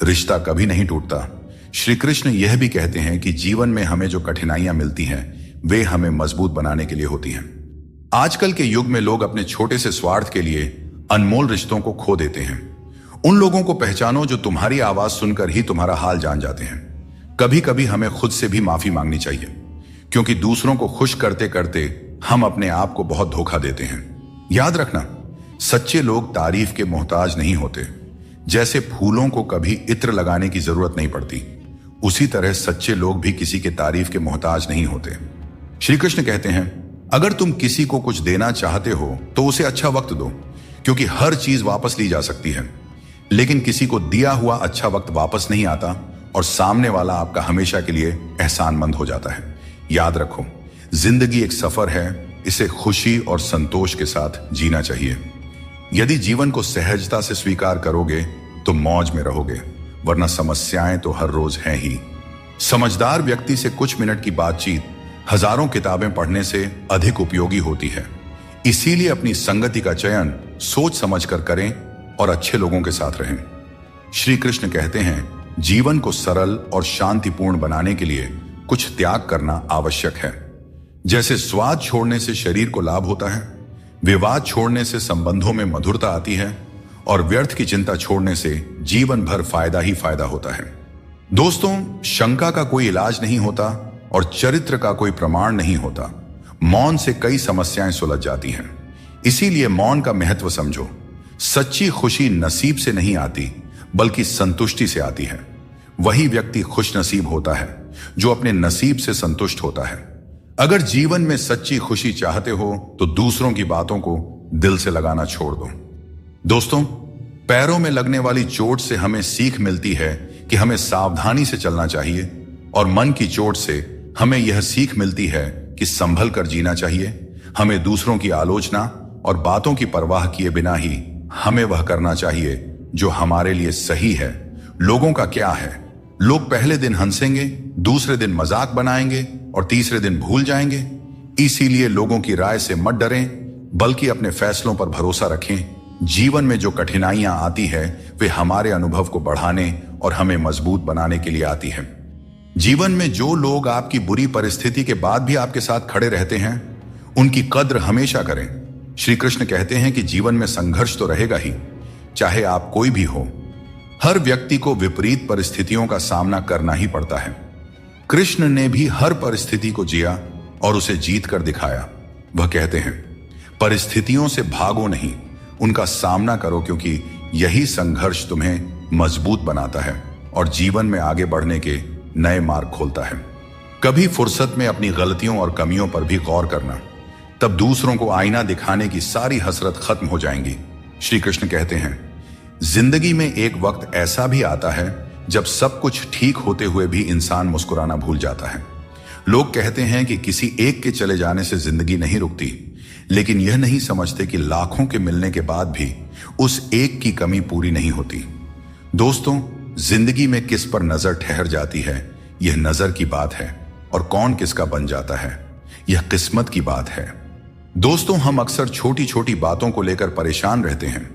रिश्ता कभी नहीं टूटता। श्री कृष्ण यह भी कहते हैं कि जीवन में हमें जो कठिनाइयां मिलती हैं वे हमें मजबूत बनाने के लिए होती हैं। आजकल के युग में लोग अपने छोटे से स्वार्थ के लिए अनमोल रिश्तों को खो देते हैं। उन लोगों को पहचानो जो तुम्हारी आवाज सुनकर ही तुम्हारा हाल जान जाते हैं। कभी कभी हमें खुद से भी माफी मांगनी चाहिए, क्योंकि दूसरों को खुश करते करते हम अपने आप को बहुत धोखा देते हैं। याद रखना, सच्चे लोग तारीफ के मोहताज नहीं होते। जैसे फूलों को कभी इत्र लगाने की जरूरत नहीं पड़ती, उसी तरह सच्चे लोग भी किसी के तारीफ के मोहताज नहीं होते। श्री कृष्ण कहते हैं, अगर तुम किसी को कुछ देना चाहते हो तो उसे अच्छा वक्त दो, क्योंकि हर चीज वापस ली जा सकती है, लेकिन किसी को दिया हुआ अच्छा वक्त वापस नहीं आता और सामने वाला आपका हमेशा के लिए एहसानमंद हो जाता है। याद रखो, जिंदगी एक सफर है, इसे खुशी और संतोष के साथ जीना चाहिए। यदि जीवन को सहजता से स्वीकार करोगे तो मौज में रहोगे, वरना समस्याएं तो हर रोज हैं ही। समझदार व्यक्ति से कुछ मिनट की बातचीत हजारों किताबें पढ़ने से अधिक उपयोगी होती है। इसीलिए अपनी संगति का चयन सोच समझकर करें और अच्छे लोगों के साथ रहें। श्री कृष्ण कहते हैं, जीवन को सरल और शांतिपूर्ण बनाने के लिए कुछ त्याग करना आवश्यक है। जैसे स्वाद छोड़ने से शरीर को लाभ होता है, विवाद छोड़ने से संबंधों में मधुरता आती है और व्यर्थ की चिंता छोड़ने से जीवन भर फायदा ही फायदा होता है। दोस्तों, शंका का कोई इलाज नहीं होता और चरित्र का कोई प्रमाण नहीं होता। मौन से कई समस्याएं सुलझ जाती हैं। इसीलिए मौन का महत्व समझो। सच्ची खुशी नसीब से नहीं आती, बल्कि संतुष्टि से आती है। वही व्यक्ति खुश नसीब होता है जो अपने नसीब से संतुष्ट होता है। अगर जीवन में सच्ची खुशी चाहते हो तो दूसरों की बातों को दिल से लगाना छोड़ दो। दोस्तों, पैरों में लगने वाली चोट से हमें सीख मिलती है कि हमें सावधानी से चलना चाहिए, और मन की चोट से हमें यह सीख मिलती है कि संभल कर जीना चाहिए। हमें दूसरों की आलोचना और बातों की परवाह किए बिना ही हमें वह करना चाहिए जो हमारे लिए सही है। लोगों का क्या है? लोग पहले दिन हंसेंगे, दूसरे दिन मजाक बनाएंगे और तीसरे दिन भूल जाएंगे। इसीलिए लोगों की राय से मत डरें, बल्कि अपने फैसलों पर भरोसा रखें। जीवन में जो कठिनाइयां आती है वे हमारे अनुभव को बढ़ाने और हमें मजबूत बनाने के लिए आती है। जीवन में जो लोग आपकी बुरी परिस्थिति के बाद भी आपके साथ खड़े रहते हैं, उनकी कद्र हमेशा करें। श्री कृष्ण कहते हैं कि जीवन में संघर्ष तो रहेगा ही, चाहे आप कोई भी हो। हर व्यक्ति को विपरीत परिस्थितियों का सामना करना ही पड़ता है। कृष्ण ने भी हर परिस्थिति को जिया और उसे जीत कर दिखाया। वह कहते हैं, परिस्थितियों से भागो नहीं, उनका सामना करो, क्योंकि यही संघर्ष तुम्हें मजबूत बनाता है और जीवन में आगे बढ़ने के नए मार्ग खोलता है। कभी फुर्सत में अपनी गलतियों और कमियों पर भी गौर करना, तब दूसरों को आईना दिखाने की सारी हसरत खत्म हो जाएंगी। श्री कृष्ण कहते हैं, जिंदगी में एक वक्त ऐसा भी आता है जब सब कुछ ठीक होते हुए भी इंसान मुस्कुराना भूल जाता है। लोग कहते हैं कि किसी एक के चले जाने से जिंदगी नहीं रुकती, लेकिन यह नहीं समझते कि लाखों के मिलने के बाद भी उस एक की कमी पूरी नहीं होती। दोस्तों, जिंदगी में किस पर नजर ठहर जाती है, यह नजर की बात है, और कौन किसका बन जाता है, यह किस्मत की बात है। दोस्तों, हम अक्सर छोटी छोटी बातों को लेकर परेशान रहते हैं,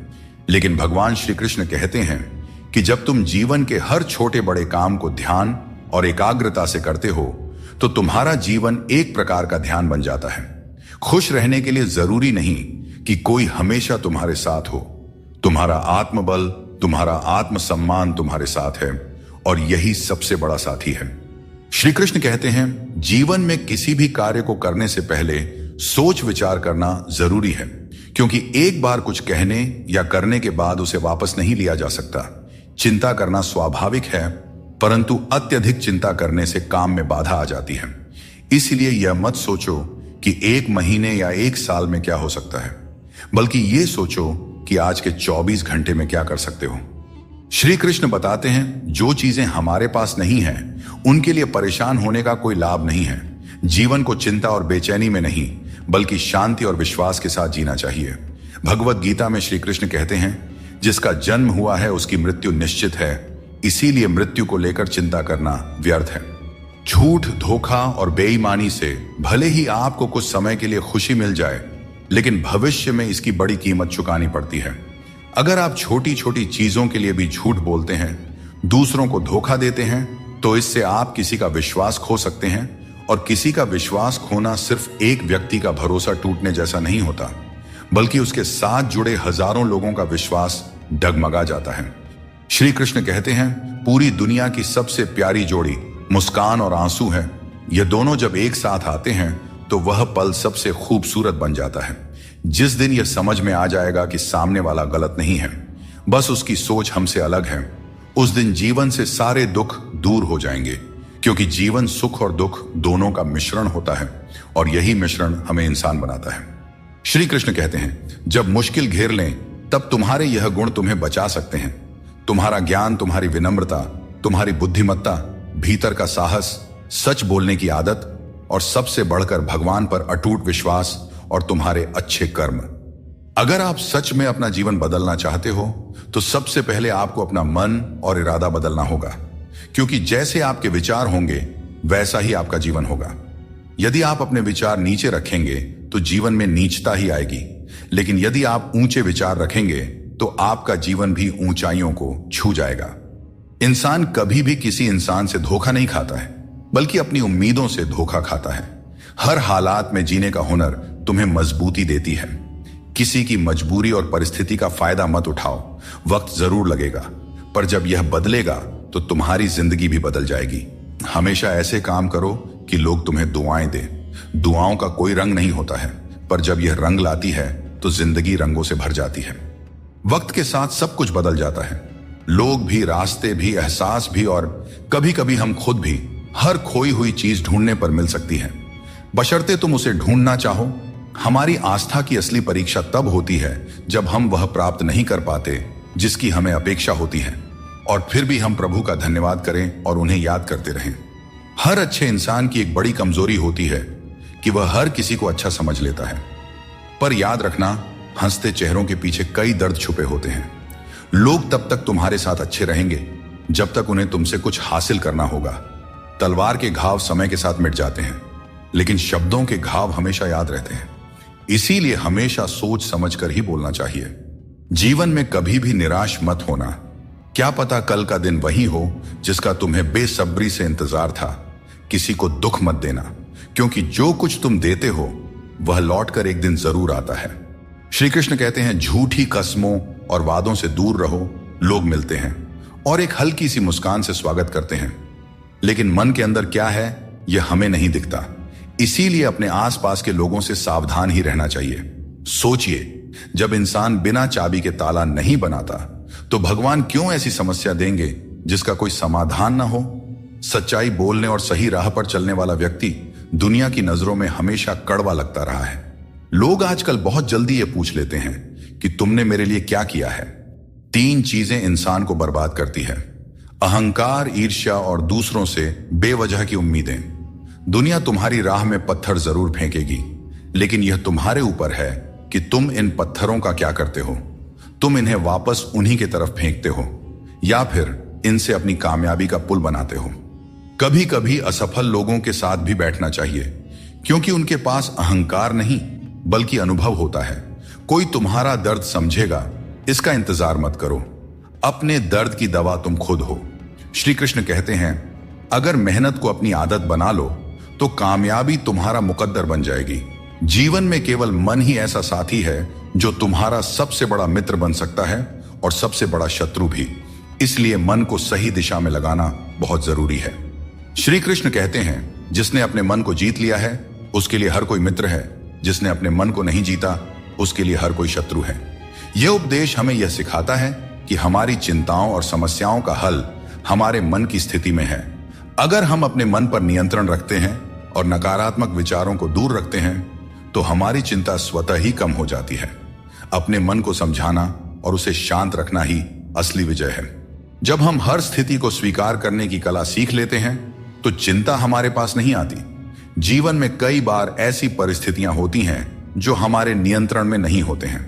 लेकिन भगवान श्री कृष्ण कहते हैं कि जब तुम जीवन के हर छोटे बड़े काम को ध्यान और एकाग्रता से करते हो, तो तुम्हारा जीवन एक प्रकार का ध्यान बन जाता है। खुश रहने के लिए जरूरी नहीं कि कोई हमेशा तुम्हारे साथ हो। तुम्हारा आत्मबल, तुम्हारा आत्मसम्मान तुम्हारे साथ है, और यही सबसे बड़ा साथी है। श्री कृष्ण कहते हैं, जीवन में किसी भी कार्य को करने से पहले सोच विचार करना जरूरी है, क्योंकि एक बार कुछ कहने या करने के बाद उसे वापस नहीं लिया जा सकता। चिंता करना स्वाभाविक है, परंतु अत्यधिक चिंता करने से काम में बाधा आ जाती है। इसलिए यह मत सोचो कि एक महीने या एक साल में क्या हो सकता है, बल्कि यह सोचो कि आज के 24 घंटे में क्या कर सकते हो। श्री कृष्ण बताते हैं, जो चीजें हमारे पास नहीं हैं, उनके लिए परेशान होने का कोई लाभ नहीं है। जीवन को चिंता और बेचैनी में नहीं, बल्कि शांति और विश्वास के साथ जीना चाहिए। भगवत गीता में श्री कृष्ण कहते हैं, जिसका जन्म हुआ है उसकी मृत्यु निश्चित है, इसीलिए मृत्यु को लेकर चिंता करना व्यर्थ है। झूठ, धोखा और बेईमानी से भले ही आपको कुछ समय के लिए खुशी मिल जाए, लेकिन भविष्य में इसकी बड़ी कीमत चुकानी पड़ती है। अगर आप छोटी छोटी चीजों के लिए भी झूठ बोलते हैं, दूसरों को धोखा देते हैं, तो इससे आप किसी का विश्वास खो सकते हैं, और किसी का विश्वास खोना सिर्फ एक व्यक्ति का भरोसा टूटने जैसा नहीं होता, बल्कि उसके साथ जुड़े हजारों लोगों का विश्वास डगमगा जाता है। श्री कृष्ण कहते हैं, पूरी दुनिया की सबसे प्यारी जोड़ी मुस्कान और आंसू है। ये दोनों जब एक साथ आते हैं तो वह पल सबसे खूबसूरत बन जाता है। जिस दिन यह समझ में आ जाएगा कि सामने वाला गलत नहीं है, बस उसकी सोच हमसे अलग है, उस दिन जीवन से सारे दुख दूर हो जाएंगे, क्योंकि जीवन सुख और दुख दोनों का मिश्रण होता है, और यही मिश्रण हमें इंसान बनाता है। श्री कृष्ण कहते हैं, जब मुश्किल घेर लें तब तुम्हारे यह गुण तुम्हें बचा सकते हैं। तुम्हारा ज्ञान, तुम्हारी विनम्रता, तुम्हारी बुद्धिमत्ता, भीतर का साहस, सच बोलने की आदत, और सबसे बढ़कर भगवान पर अटूट विश्वास और तुम्हारे अच्छे कर्म। अगर आप सच में अपना जीवन बदलना चाहते हो तो सबसे पहले आपको अपना मन और इरादा बदलना होगा, क्योंकि जैसे आपके विचार होंगे वैसा ही आपका जीवन होगा। यदि आप अपने विचार नीचे रखेंगे तो जीवन में नीचता ही आएगी, लेकिन यदि आप ऊंचे विचार रखेंगे तो आपका जीवन भी ऊंचाइयों को छू जाएगा। इंसान कभी भी किसी इंसान से धोखा नहीं खाता है, बल्कि अपनी उम्मीदों से धोखा खाता है। हर हालात में जीने का हुनर तुम्हें मजबूती देती है। किसी की मजबूरी और परिस्थिति का फायदा मत उठाओ। वक्त जरूर लगेगा, पर जब यह बदलेगा तो तुम्हारी जिंदगी भी बदल जाएगी। हमेशा ऐसे काम करो कि लोग तुम्हें दुआएं दें। दुआओं का कोई रंग नहीं होता है, पर जब यह रंग लाती है तो जिंदगी रंगों से भर जाती है। वक्त के साथ सब कुछ बदल जाता है, लोग भी, रास्ते भी, एहसास भी, और कभी कभी हम खुद भी। हर खोई हुई चीज ढूंढने पर मिल सकती है, बशर्ते तुम उसे ढूंढना चाहो। हमारी आस्था की असली परीक्षा तब होती है जब हम वह प्राप्त नहीं कर पाते जिसकी हमें अपेक्षा होती है, और फिर भी हम प्रभु का धन्यवाद करें और उन्हें याद करते रहें। हर अच्छे इंसान की एक बड़ी कमजोरी होती है कि वह हर किसी को अच्छा समझ लेता है, पर याद रखना, हंसते चेहरों के पीछे कई दर्द छुपे होते हैं। लोग तब तक तुम्हारे साथ अच्छे रहेंगे जब तक उन्हें तुमसे कुछ हासिल करना होगा। तलवार के घाव समय के साथ मिट जाते हैं, लेकिन शब्दों के घाव हमेशा याद रहते हैं। इसीलिए हमेशा सोच समझकर ही बोलना चाहिए। जीवन में कभी भी निराश मत होना। क्या पता कल का दिन वही हो जिसका तुम्हें बेसब्री से इंतजार था। किसी को दुख मत देना, क्योंकि जो कुछ तुम देते हो वह लौटकर एक दिन जरूर आता है। श्री कृष्ण कहते हैं, झूठी कस्मों और वादों से दूर रहो। लोग मिलते हैं और एक हल्की सी मुस्कान से स्वागत करते हैं, लेकिन मन के अंदर क्या है यह हमें नहीं दिखता। इसीलिए अपने आसपास के लोगों से सावधान ही रहना चाहिए। सोचिए, जब इंसान बिना चाबी के ताला नहीं बनाता तो भगवान क्यों ऐसी समस्या देंगे जिसका कोई समाधान ना हो। सच्चाई बोलने और सही राह पर चलने वाला व्यक्ति दुनिया की नजरों में हमेशा कड़वा लगता रहा है। लोग आजकल बहुत जल्दी ये पूछ लेते हैं कि तुमने मेरे लिए क्या किया है। 3 चीजें इंसान को बर्बाद करती है: अहंकार, ईर्ष्या और दूसरों से बेवजह की उम्मीदें। दुनिया तुम्हारी राह में पत्थर जरूर फेंकेगी, लेकिन यह तुम्हारे ऊपर है कि तुम इन पत्थरों का क्या करते हो। तुम इन्हें वापस उन्हीं की तरफ फेंकते हो या फिर इनसे अपनी कामयाबी का पुल बनाते हो। कभी कभी असफल लोगों के साथ भी बैठना चाहिए, क्योंकि उनके पास अहंकार नहीं बल्कि अनुभव होता है। कोई तुम्हारा दर्द समझेगा, इसका इंतजार मत करो। अपने दर्द की दवा तुम खुद हो। श्री कृष्ण कहते हैं, अगर मेहनत को अपनी आदत बना लो तो कामयाबी तुम्हारा मुकद्दर बन जाएगी। जीवन में केवल मन ही ऐसा साथी है जो तुम्हारा सबसे बड़ा मित्र बन सकता है और सबसे बड़ा शत्रु भी। इसलिए मन को सही दिशा में लगाना बहुत जरूरी है। श्री कृष्ण कहते हैं, जिसने अपने मन को जीत लिया है उसके लिए हर कोई मित्र है, जिसने अपने मन को नहीं जीता उसके लिए हर कोई शत्रु है। यह उपदेश हमें यह सिखाता है कि हमारी चिंताओं और समस्याओं का हल हमारे मन की स्थिति में है। अगर हम अपने मन पर नियंत्रण रखते हैं और नकारात्मक विचारों को दूर रखते हैं तो हमारी चिंता स्वतः ही कम हो जाती है। अपने मन को समझाना और उसे शांत रखना ही असली विजय है। जब हम हर स्थिति को स्वीकार करने की कला सीख लेते हैं तो चिंता हमारे पास नहीं आती। जीवन में कई बार ऐसी परिस्थितियां होती हैं जो हमारे नियंत्रण में नहीं होते हैं।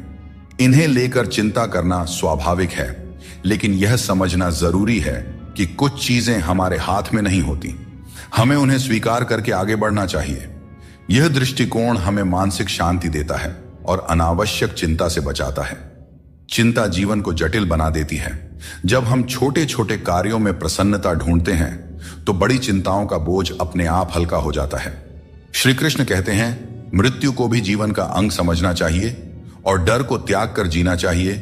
इन्हें लेकर चिंता करना स्वाभाविक है, लेकिन यह समझना जरूरी है कि कुछ चीजें हमारे हाथ में नहीं होती। हमें उन्हें स्वीकार करके आगे बढ़ना चाहिए। यह दृष्टिकोण हमें मानसिक शांति देता है और अनावश्यक चिंता से बचाता है। चिंता जीवन को जटिल बना देती है। जब हम छोटे छोटे कार्यों में प्रसन्नता ढूंढते हैं तो बड़ी चिंताओं का बोझ अपने आप हल्का हो जाता है। श्री कृष्ण कहते हैं, मृत्यु को भी जीवन का अंग समझना चाहिए और डर को त्याग कर जीना चाहिए।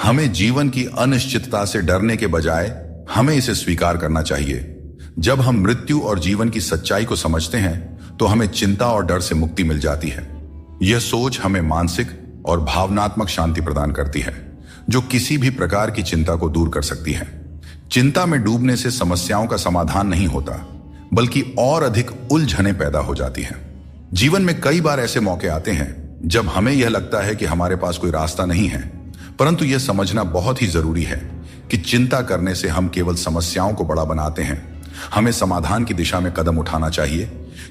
हमें जीवन की अनिश्चितता से डरने के बजाय हमें इसे स्वीकार करना चाहिए। जब हम मृत्यु और जीवन की सच्चाई को समझते हैं तो हमें चिंता और डर से मुक्ति मिल जाती है। यह सोच हमें मानसिक और भावनात्मक शांति प्रदान करती है, जो किसी भी प्रकार की चिंता को दूर कर सकती है। चिंता में डूबने से समस्याओं का समाधान नहीं होता, बल्कि और अधिक उलझनें पैदा हो जाती हैं। जीवन में कई बार ऐसे मौके आते हैं जब हमें यह लगता है कि हमारे पास कोई रास्ता नहीं है, परंतु यह समझना बहुत ही जरूरी है कि चिंता करने से हम केवल समस्याओं को बड़ा बनाते हैं। हमें समाधान की दिशा में कदम उठाना चाहिए,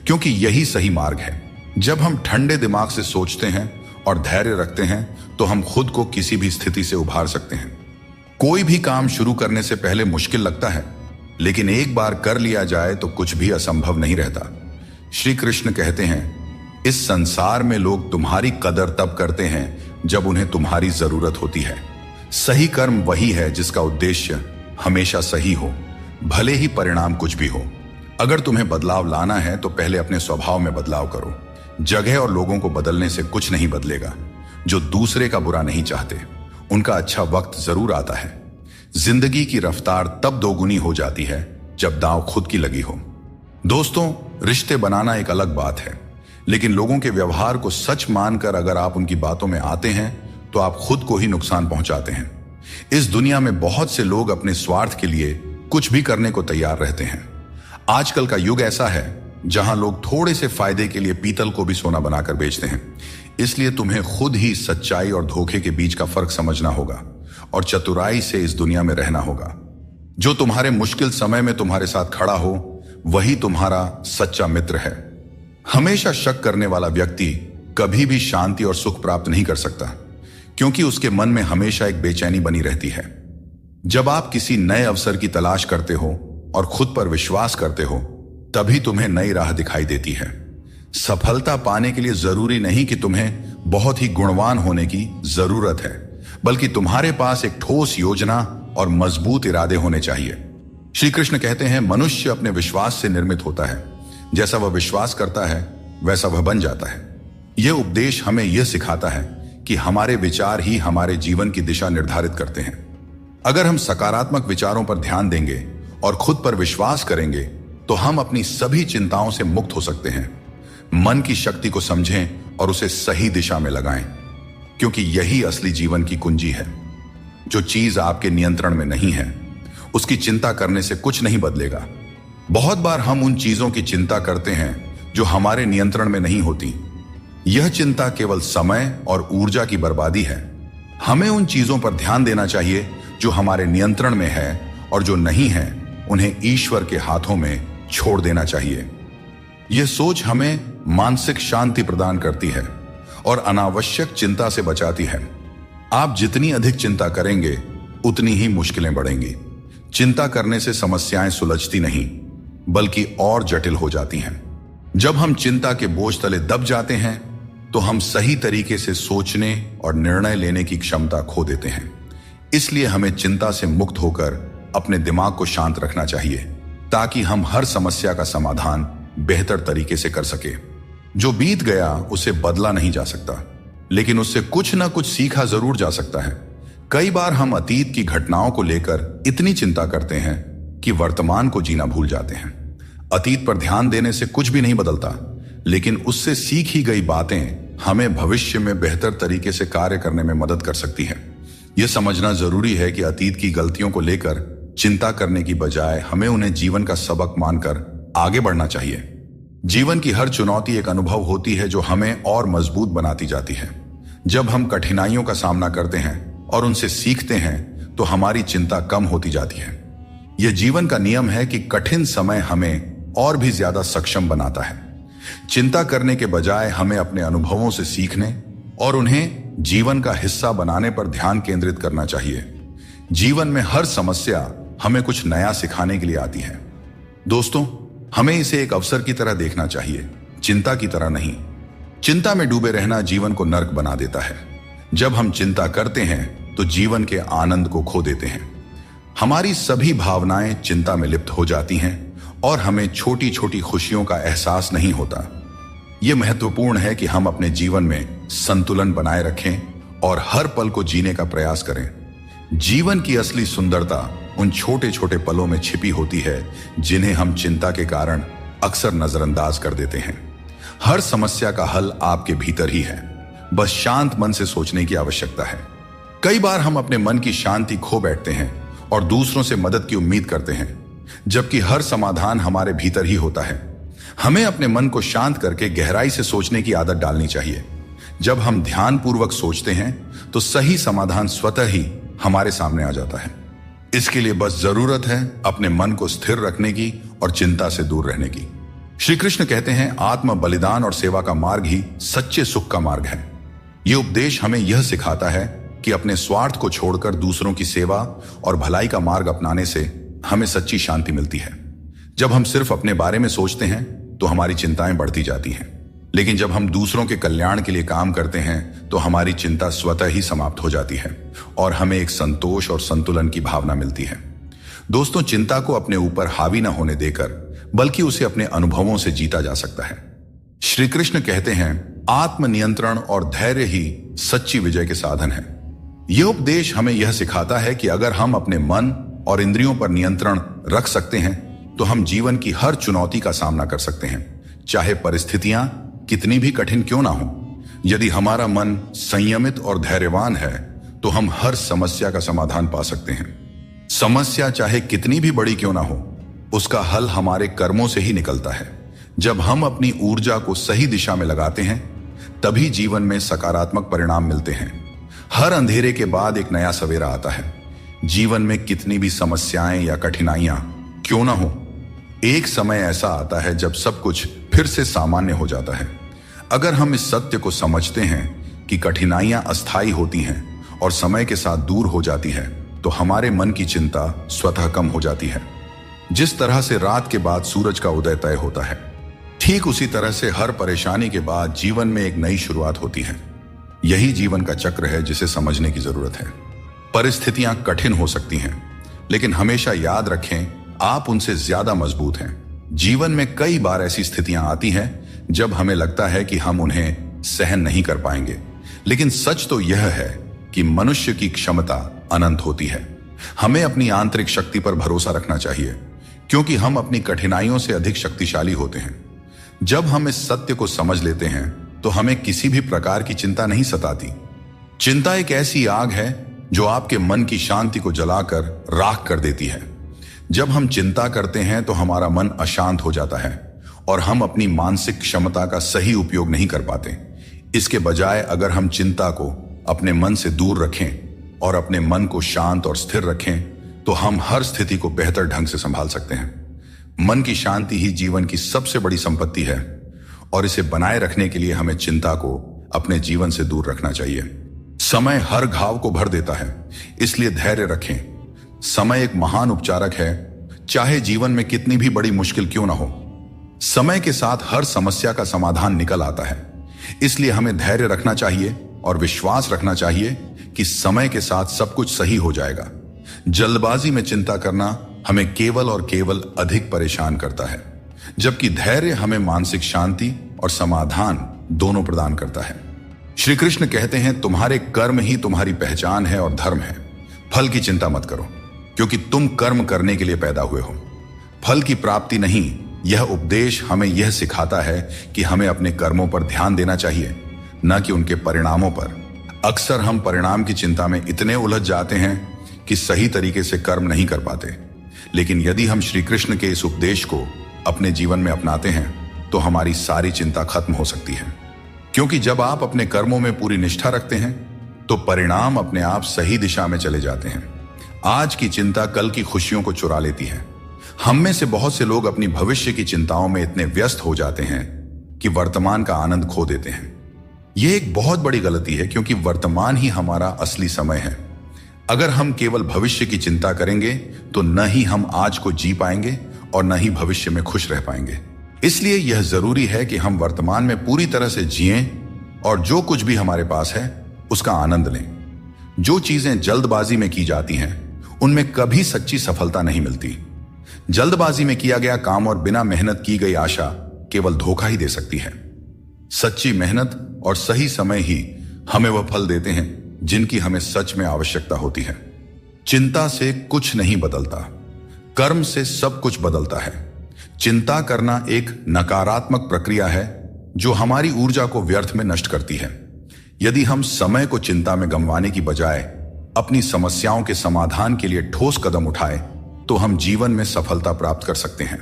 क्योंकि यही सही मार्ग है। जब हम ठंडे दिमाग से सोचते हैं और धैर्य रखते हैं तो हम खुद को किसी भी स्थिति से उभार सकते हैं। कोई भी काम शुरू करने से पहले मुश्किल लगता है, लेकिन एक बार कर लिया जाए तो कुछ भी असंभव नहीं रहता। श्री कृष्ण कहते हैं, इस संसार में लोग तुम्हारी कदर तब करते हैं जब उन्हें तुम्हारी जरूरत होती है। सही कर्म वही है जिसका उद्देश्य हमेशा सही हो, भले ही परिणाम कुछ भी हो। अगर तुम्हें बदलाव लाना है तो पहले अपने स्वभाव में बदलाव करो। जगह और लोगों को बदलने से कुछ नहीं बदलेगा। जो दूसरे का बुरा नहीं चाहते, उनका अच्छा वक्त जरूर आता है। जिंदगी की रफ्तार तब दोगुनी हो जाती है जब दांव खुद की लगी हो। दोस्तों, रिश्ते बनाना एक अलग बात है, लेकिन लोगों के व्यवहार को सच मानकर अगर आप उनकी बातों में आते हैं तो आप खुद को ही नुकसान पहुंचाते हैं। इस दुनिया में बहुत से लोग अपने स्वार्थ के लिए कुछ भी करने को तैयार रहते हैं। आजकल का युग ऐसा है जहां लोग थोड़े से फायदे के लिए पीतल को भी सोना बनाकर बेचते हैं। इसलिए तुम्हें खुद ही सच्चाई और धोखे के बीच का फर्क समझना होगा और चतुराई से इस दुनिया में रहना होगा। जो तुम्हारे मुश्किल समय में तुम्हारे साथ खड़ा हो, वही तुम्हारा सच्चा मित्र है। हमेशा शक करने वाला व्यक्ति कभी भी शांति और सुख प्राप्त नहीं कर सकता, क्योंकि उसके मन में हमेशा एक बेचैनी बनी रहती है। जब आप किसी नए अवसर की तलाश करते हो और खुद पर विश्वास करते हो, तभी तुम्हें नई राह दिखाई देती है। सफलता पाने के लिए जरूरी नहीं कि तुम्हें बहुत ही गुणवान होने की जरूरत है, बल्कि तुम्हारे पास एक ठोस योजना और मजबूत इरादे होने चाहिए। श्री कृष्ण कहते हैं, मनुष्य अपने विश्वास से निर्मित होता है। जैसा वह विश्वास करता है वैसा वह बन जाता है। यह उपदेश हमें यह सिखाता है कि हमारे विचार ही हमारे जीवन की दिशा निर्धारित करते हैं। अगर हम सकारात्मक विचारों पर ध्यान देंगे और खुद पर विश्वास करेंगे तो हम अपनी सभी चिंताओं से मुक्त हो सकते हैं। मन की शक्ति को समझें और उसे सही दिशा में लगाएं, क्योंकि यही असली जीवन की कुंजी है। जो चीज आपके नियंत्रण में नहीं है, उसकी चिंता करने से कुछ नहीं बदलेगा। बहुत बार हम उन चीजों की चिंता करते हैं जो हमारे नियंत्रण में नहीं होती। यह चिंता केवल समय और ऊर्जा की बर्बादी है। हमें उन चीजों पर ध्यान देना चाहिए जो हमारे नियंत्रण में है, और जो नहीं है उन्हें ईश्वर के हाथों में छोड़ देना चाहिए। यह सोच हमें मानसिक शांति प्रदान करती है और अनावश्यक चिंता से बचाती है। आप जितनी अधिक चिंता करेंगे उतनी ही मुश्किलें बढ़ेंगी। चिंता करने से समस्याएं सुलझती नहीं, बल्कि और जटिल हो जाती हैं। जब हम चिंता के बोझ तले दब जाते हैं तो हम सही तरीके से सोचने और निर्णय लेने की क्षमता खो देते हैं। इसलिए हमें चिंता से मुक्त होकर अपने दिमाग को शांत रखना चाहिए, ताकि हम हर समस्या का समाधान बेहतर तरीके से कर सके। जो बीत गया उसे बदला नहीं जा सकता, लेकिन उससे कुछ ना कुछ सीखा जरूर जा सकता है। कई बार हम अतीत की घटनाओं को लेकर इतनी चिंता करते हैं कि वर्तमान को जीना भूल जाते हैं। अतीत पर ध्यान देने से कुछ भी नहीं बदलता, लेकिन उससे सीखी गई बातें हमें भविष्य में बेहतर तरीके से कार्य करने में मदद कर सकती हैं। यह समझना जरूरी है कि अतीत की गलतियों को लेकर चिंता करने की बजाय हमें उन्हें जीवन का सबक मानकर आगे बढ़ना चाहिए। जीवन की हर चुनौती एक अनुभव होती है जो हमें और मजबूत बनाती जाती है। जब हम कठिनाइयों का सामना करते हैं और उनसे सीखते हैं तो हमारी चिंता कम होती जाती है। यह जीवन का नियम है कि कठिन समय हमें और भी ज्यादा सक्षम बनाता है। चिंता करने के बजाय हमें अपने अनुभवों से सीखने और उन्हें जीवन का हिस्सा बनाने पर ध्यान केंद्रित करना चाहिए। जीवन में हर समस्या हमें कुछ नया सिखाने के लिए आती है। दोस्तों, हमें इसे एक अवसर की तरह देखना चाहिए, चिंता की तरह नहीं। चिंता में डूबे रहना जीवन को नर्क बना देता है। जब हम चिंता करते हैं तो जीवन के आनंद को खो देते हैं। हमारी सभी भावनाएं चिंता में लिप्त हो जाती हैं और हमें छोटी छोटी खुशियों का एहसास नहीं होता। यह महत्वपूर्ण है कि हम अपने जीवन में संतुलन बनाए रखें और हर पल को जीने का प्रयास करें। जीवन की असली सुंदरता उन छोटे छोटे पलों में छिपी होती है जिन्हें हम चिंता के कारण अक्सर नजरअंदाज कर देते हैं। हर समस्या का हल आपके भीतर ही है, बस शांत मन से सोचने की आवश्यकता है। कई बार हम अपने मन की शांति खो बैठते हैं और दूसरों से मदद की उम्मीद करते हैं, जबकि हर समाधान हमारे भीतर ही होता है। हमें अपने मन को शांत करके गहराई से सोचने की आदत डालनी चाहिए। जब हम ध्यानपूर्वक सोचते हैं तो सही समाधान स्वतः ही हमारे सामने आ जाता है। इसके लिए बस जरूरत है अपने मन को स्थिर रखने की और चिंता से दूर रहने की। श्री कृष्ण कहते हैं, आत्म बलिदान और सेवा का मार्ग ही सच्चे सुख का मार्ग है। यह उपदेश हमें यह सिखाता है कि अपने स्वार्थ को छोड़कर दूसरों की सेवा और भलाई का मार्ग अपनाने से हमें सच्ची शांति मिलती है। जब हम सिर्फ अपने बारे में सोचते हैं तो हमारी चिंताएं बढ़ती जाती हैं, लेकिन जब हम दूसरों के कल्याण के लिए काम करते हैं तो हमारी चिंता स्वतः ही समाप्त हो जाती है और हमें एक संतोष और संतुलन की भावना मिलती है। दोस्तों, चिंता को अपने ऊपर हावी न होने देकर बल्कि उसे अपने अनुभवों से जीता जा सकता है। श्री कृष्ण कहते हैं, आत्मनियंत्रण और धैर्य ही सच्ची विजय के साधन है। यह उपदेश हमें यह सिखाता है कि अगर हम अपने मन और इंद्रियों पर नियंत्रण रख सकते हैं तो हम जीवन की हर चुनौती का सामना कर सकते हैं, चाहे परिस्थितियां कितनी भी कठिन क्यों ना हो। यदि हमारा मन संयमित और धैर्यवान है तो हम हर समस्या का समाधान पा सकते हैं। समस्या चाहे कितनी भी बड़ी क्यों ना हो, उसका हल हमारे कर्मों से ही निकलता है। जब हम अपनी ऊर्जा को सही दिशा में लगाते हैं तभी जीवन में सकारात्मक परिणाम मिलते हैं। हर अंधेरे के बाद एक नया सवेरा आता है। जीवन में कितनी भी समस्याएं या कठिनाइयां क्यों ना हो, एक समय ऐसा आता है जब सब कुछ फिर से सामान्य हो जाता है। अगर हम इस सत्य को समझते हैं कि कठिनाइयां अस्थायी होती हैं और समय के साथ दूर हो जाती है, तो हमारे मन की चिंता स्वतः कम हो जाती है। जिस तरह से रात के बाद सूरज का उदय तय होता है, ठीक उसी तरह से हर परेशानी के बाद जीवन में एक नई शुरुआत होती है। यही जीवन का चक्र है जिसे समझने की जरूरत है। परिस्थितियां कठिन हो सकती हैं, लेकिन हमेशा याद रखें, आप उनसे ज्यादा मजबूत हैं। जीवन में कई बार ऐसी स्थितियां आती हैं जब हमें लगता है कि हम उन्हें सहन नहीं कर पाएंगे, लेकिन सच तो यह है कि मनुष्य की क्षमता अनंत होती है। हमें अपनी आंतरिक शक्ति पर भरोसा रखना चाहिए, क्योंकि हम अपनी कठिनाइयों से अधिक शक्तिशाली होते हैं। जब हम इस सत्य को समझ लेते हैं तो हमें किसी भी प्रकार की चिंता नहीं सताती। चिंता एक ऐसी आग है जो आपके मन की शांति को जलाकर राख कर देती है। जब हम चिंता करते हैं तो हमारा मन अशांत हो जाता है और हम अपनी मानसिक क्षमता का सही उपयोग नहीं कर पाते। इसके बजाय अगर हम चिंता को अपने मन से दूर रखें और अपने मन को शांत और स्थिर रखें तो हम हर स्थिति को बेहतर ढंग से संभाल सकते हैं। मन की शांति ही जीवन की सबसे बड़ी संपत्ति है और इसे बनाए रखने के लिए हमें चिंता को अपने जीवन से दूर रखना चाहिए। समय हर घाव को भर देता है, इसलिए धैर्य रखें। समय एक महान उपचारक है, चाहे जीवन में कितनी भी बड़ी मुश्किल क्यों ना हो। समय के साथ हर समस्या का समाधान निकल आता है, इसलिए हमें धैर्य रखना चाहिए और विश्वास रखना चाहिए कि समय के साथ सब कुछ सही हो जाएगा। जल्दबाजी में चिंता करना हमें केवल और केवल अधिक परेशान करता है, जबकि धैर्य हमें मानसिक शांति और समाधान दोनों प्रदान करता है। श्री कृष्ण कहते हैं, तुम्हारे कर्म ही तुम्हारी पहचान है और धर्म है। फल की चिंता मत करो, क्योंकि तुम कर्म करने के लिए पैदा हुए हो, फल की प्राप्ति नहीं। यह उपदेश हमें यह सिखाता है कि हमें अपने कर्मों पर ध्यान देना चाहिए, न कि उनके परिणामों पर। अक्सर हम परिणाम की चिंता में इतने उलझ जाते हैं कि सही तरीके से कर्म नहीं कर पाते। लेकिन यदि हम श्री कृष्ण के इस उपदेश को अपने जीवन में अपनाते हैं तो हमारी सारी चिंता खत्म हो सकती है, क्योंकि जब आप अपने कर्मों में पूरी निष्ठा रखते हैं तो परिणाम अपने आप सही दिशा में चले जाते हैं। आज की चिंता कल की खुशियों को चुरा लेती है। हम में से बहुत से लोग अपनी भविष्य की चिंताओं में इतने व्यस्त हो जाते हैं कि वर्तमान का आनंद खो देते हैं। यह एक बहुत बड़ी गलती है, क्योंकि वर्तमान ही हमारा असली समय है। अगर हम केवल भविष्य की चिंता करेंगे तो न ही हम आज को जी पाएंगे और न ही भविष्य में खुश रह पाएंगे। इसलिए यह जरूरी है कि हम वर्तमान में पूरी तरह से जिएं और जो कुछ भी हमारे पास है उसका आनंद लें। जो चीजें जल्दबाजी में की जाती हैं उनमें कभी सच्ची सफलता नहीं मिलती। जल्दबाजी में किया गया काम और बिना मेहनत की गई आशा केवल धोखा ही दे सकती है। सच्ची मेहनत और सही समय ही हमें वह फल देते हैं जिनकी हमें सच में आवश्यकता होती है। चिंता से कुछ नहीं बदलता, कर्म से सब कुछ बदलता है। चिंता करना एक नकारात्मक प्रक्रिया है जो हमारी ऊर्जा को व्यर्थ में नष्ट करती है। यदि हम समय को चिंता में गंवाने की बजाय अपनी समस्याओं के समाधान के लिए ठोस कदम उठाएं, तो हम जीवन में सफलता प्राप्त कर सकते हैं।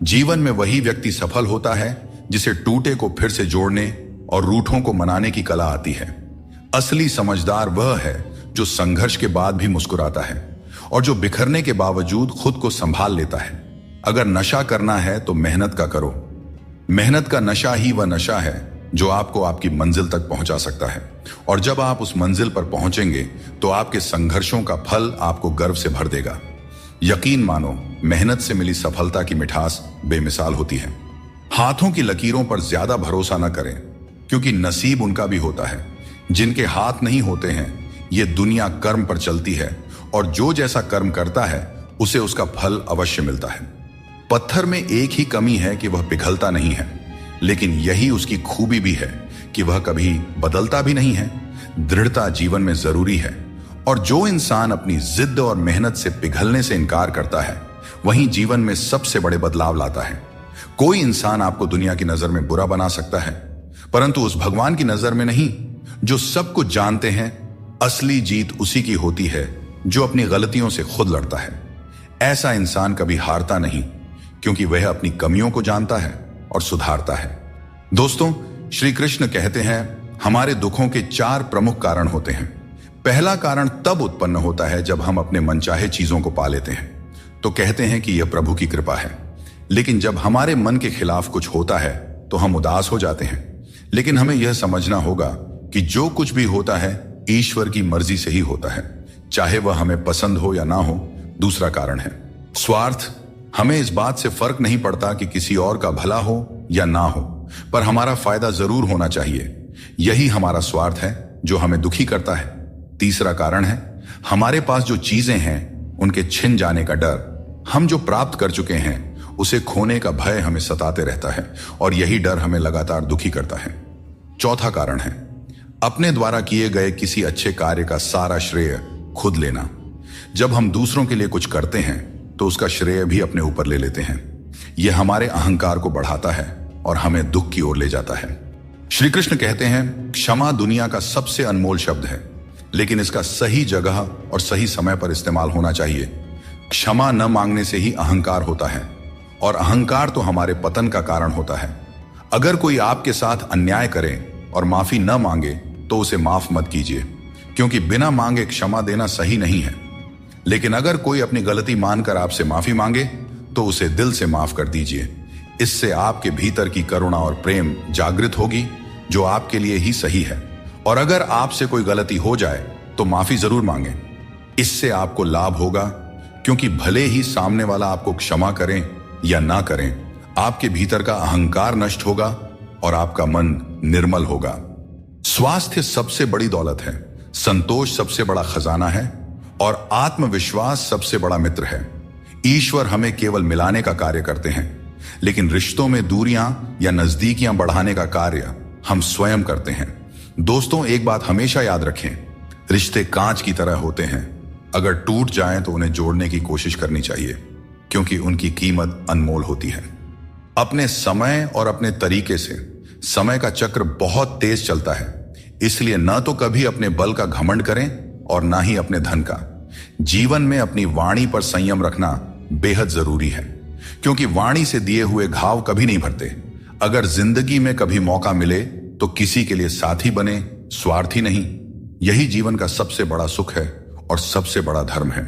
जीवन में वही व्यक्ति सफल होता है जिसे टूटे को फिर से जोड़ने और रूठों को मनाने की कला आती है। असली समझदार वह है जो संघर्ष के बाद भी मुस्कुराता है और जो बिखरने के बावजूद खुद को संभाल लेता है। अगर नशा करना है तो मेहनत का करो। मेहनत का नशा ही वह नशा है जो आपको आपकी मंजिल तक पहुंचा सकता है, और जब आप उस मंजिल पर पहुंचेंगे तो आपके संघर्षों का फल आपको गर्व से भर देगा। यकीन मानो, मेहनत से मिली सफलता की मिठास बेमिसाल होती है। हाथों की लकीरों पर ज्यादा भरोसा न करें, क्योंकि नसीब उनका भी होता है जिनके हाथ नहीं होते हैं। ये दुनिया कर्म पर चलती है और जो जैसा कर्म करता है उसे उसका फल अवश्य मिलता है। पत्थर में एक ही कमी है कि वह पिघलता नहीं है, लेकिन यही उसकी खूबी भी है कि वह कभी बदलता भी नहीं है। दृढ़ता जीवन में जरूरी है, और जो इंसान अपनी जिद और मेहनत से पिघलने से इनकार करता है वहीं जीवन में सबसे बड़े बदलाव लाता है। कोई इंसान आपको दुनिया की नजर में बुरा बना सकता है, परंतु उस भगवान की नजर में नहीं जो सब कुछ जानते हैं। असली जीत उसी की होती है जो अपनी गलतियों से खुद लड़ता है। ऐसा इंसान कभी हारता नहीं, क्योंकि वह अपनी कमियों को जानता है और सुधारता है। दोस्तों, श्री कृष्ण कहते हैं हमारे दुखों के 4 प्रमुख कारण होते हैं। पहला कारण तब उत्पन्न होता है जब हम अपने मनचाहे चीजों को पा लेते हैं तो कहते हैं कि यह प्रभु की कृपा है। लेकिन जब हमारे मन के खिलाफ कुछ होता है तो हम उदास हो जाते हैं। लेकिन हमें यह समझना होगा कि जो कुछ भी होता है ईश्वर की मर्जी से ही होता है, चाहे वह हमें पसंद हो या ना हो। दूसरा कारण है स्वार्थ। हमें इस बात से फर्क नहीं पड़ता कि किसी और का भला हो या ना हो, पर हमारा फायदा जरूर होना चाहिए। यही हमारा स्वार्थ है जो हमें दुखी करता है। तीसरा कारण है हमारे पास जो चीजें हैं उनके छिन जाने का डर। हम जो प्राप्त कर चुके हैं उसे खोने का भय हमें सताते रहता है, और यही डर हमें लगातार दुखी करता है। चौथा कारण है अपने द्वारा किए गए किसी अच्छे कार्य का सारा श्रेय खुद लेना। जब हम दूसरों के लिए कुछ करते हैं तो उसका श्रेय भी अपने ऊपर ले लेते हैं। यह हमारे अहंकार को बढ़ाता है और हमें दुख की ओर ले जाता है। श्री कृष्ण कहते हैं क्षमा दुनिया का सबसे अनमोल शब्द है, लेकिन इसका सही जगह और सही समय पर इस्तेमाल होना चाहिए। क्षमा न मांगने से ही अहंकार होता है, और अहंकार तो हमारे पतन का कारण होता है। अगर कोई आपके साथ अन्याय करे और माफी न मांगे तो उसे माफ मत कीजिए, क्योंकि बिना मांगे क्षमा देना सही नहीं है। लेकिन अगर कोई अपनी गलती मानकर आपसे माफी मांगे तो उसे दिल से माफ कर दीजिए। इससे आपके भीतर की करुणा और प्रेम जागृत होगी, जो आपके लिए ही सही है। और अगर आपसे कोई गलती हो जाए तो माफी जरूर मांगे। इससे आपको लाभ होगा, क्योंकि भले ही सामने वाला आपको क्षमा करें या ना करें, आपके भीतर का अहंकार नष्ट होगा और आपका मन निर्मल होगा। स्वास्थ्य सबसे बड़ी दौलत है, संतोष सबसे बड़ा खजाना है, और आत्मविश्वास सबसे बड़ा मित्र है। ईश्वर हमें केवल मिलाने का कार्य करते हैं, लेकिन रिश्तों में दूरियां या नजदीकियां बढ़ाने का कार्य हम स्वयं करते हैं। दोस्तों, एक बात हमेशा याद रखें, रिश्ते कांच की तरह होते हैं। अगर टूट जाएं तो उन्हें जोड़ने की कोशिश करनी चाहिए, क्योंकि उनकी कीमत अनमोल होती है। अपने समय और अपने तरीके से समय का चक्र बहुत तेज चलता है, इसलिए न तो कभी अपने बल का घमंड करें और ना ही अपने धन का। जीवन में अपनी वाणी पर संयम रखना बेहद जरूरी है, क्योंकि वाणी से दिए हुए घाव कभी नहीं भरते। अगर जिंदगी में कभी मौका मिले तो किसी के लिए साथी बने, स्वार्थी नहीं। यही जीवन का सबसे बड़ा सुख है और सबसे बड़ा धर्म है।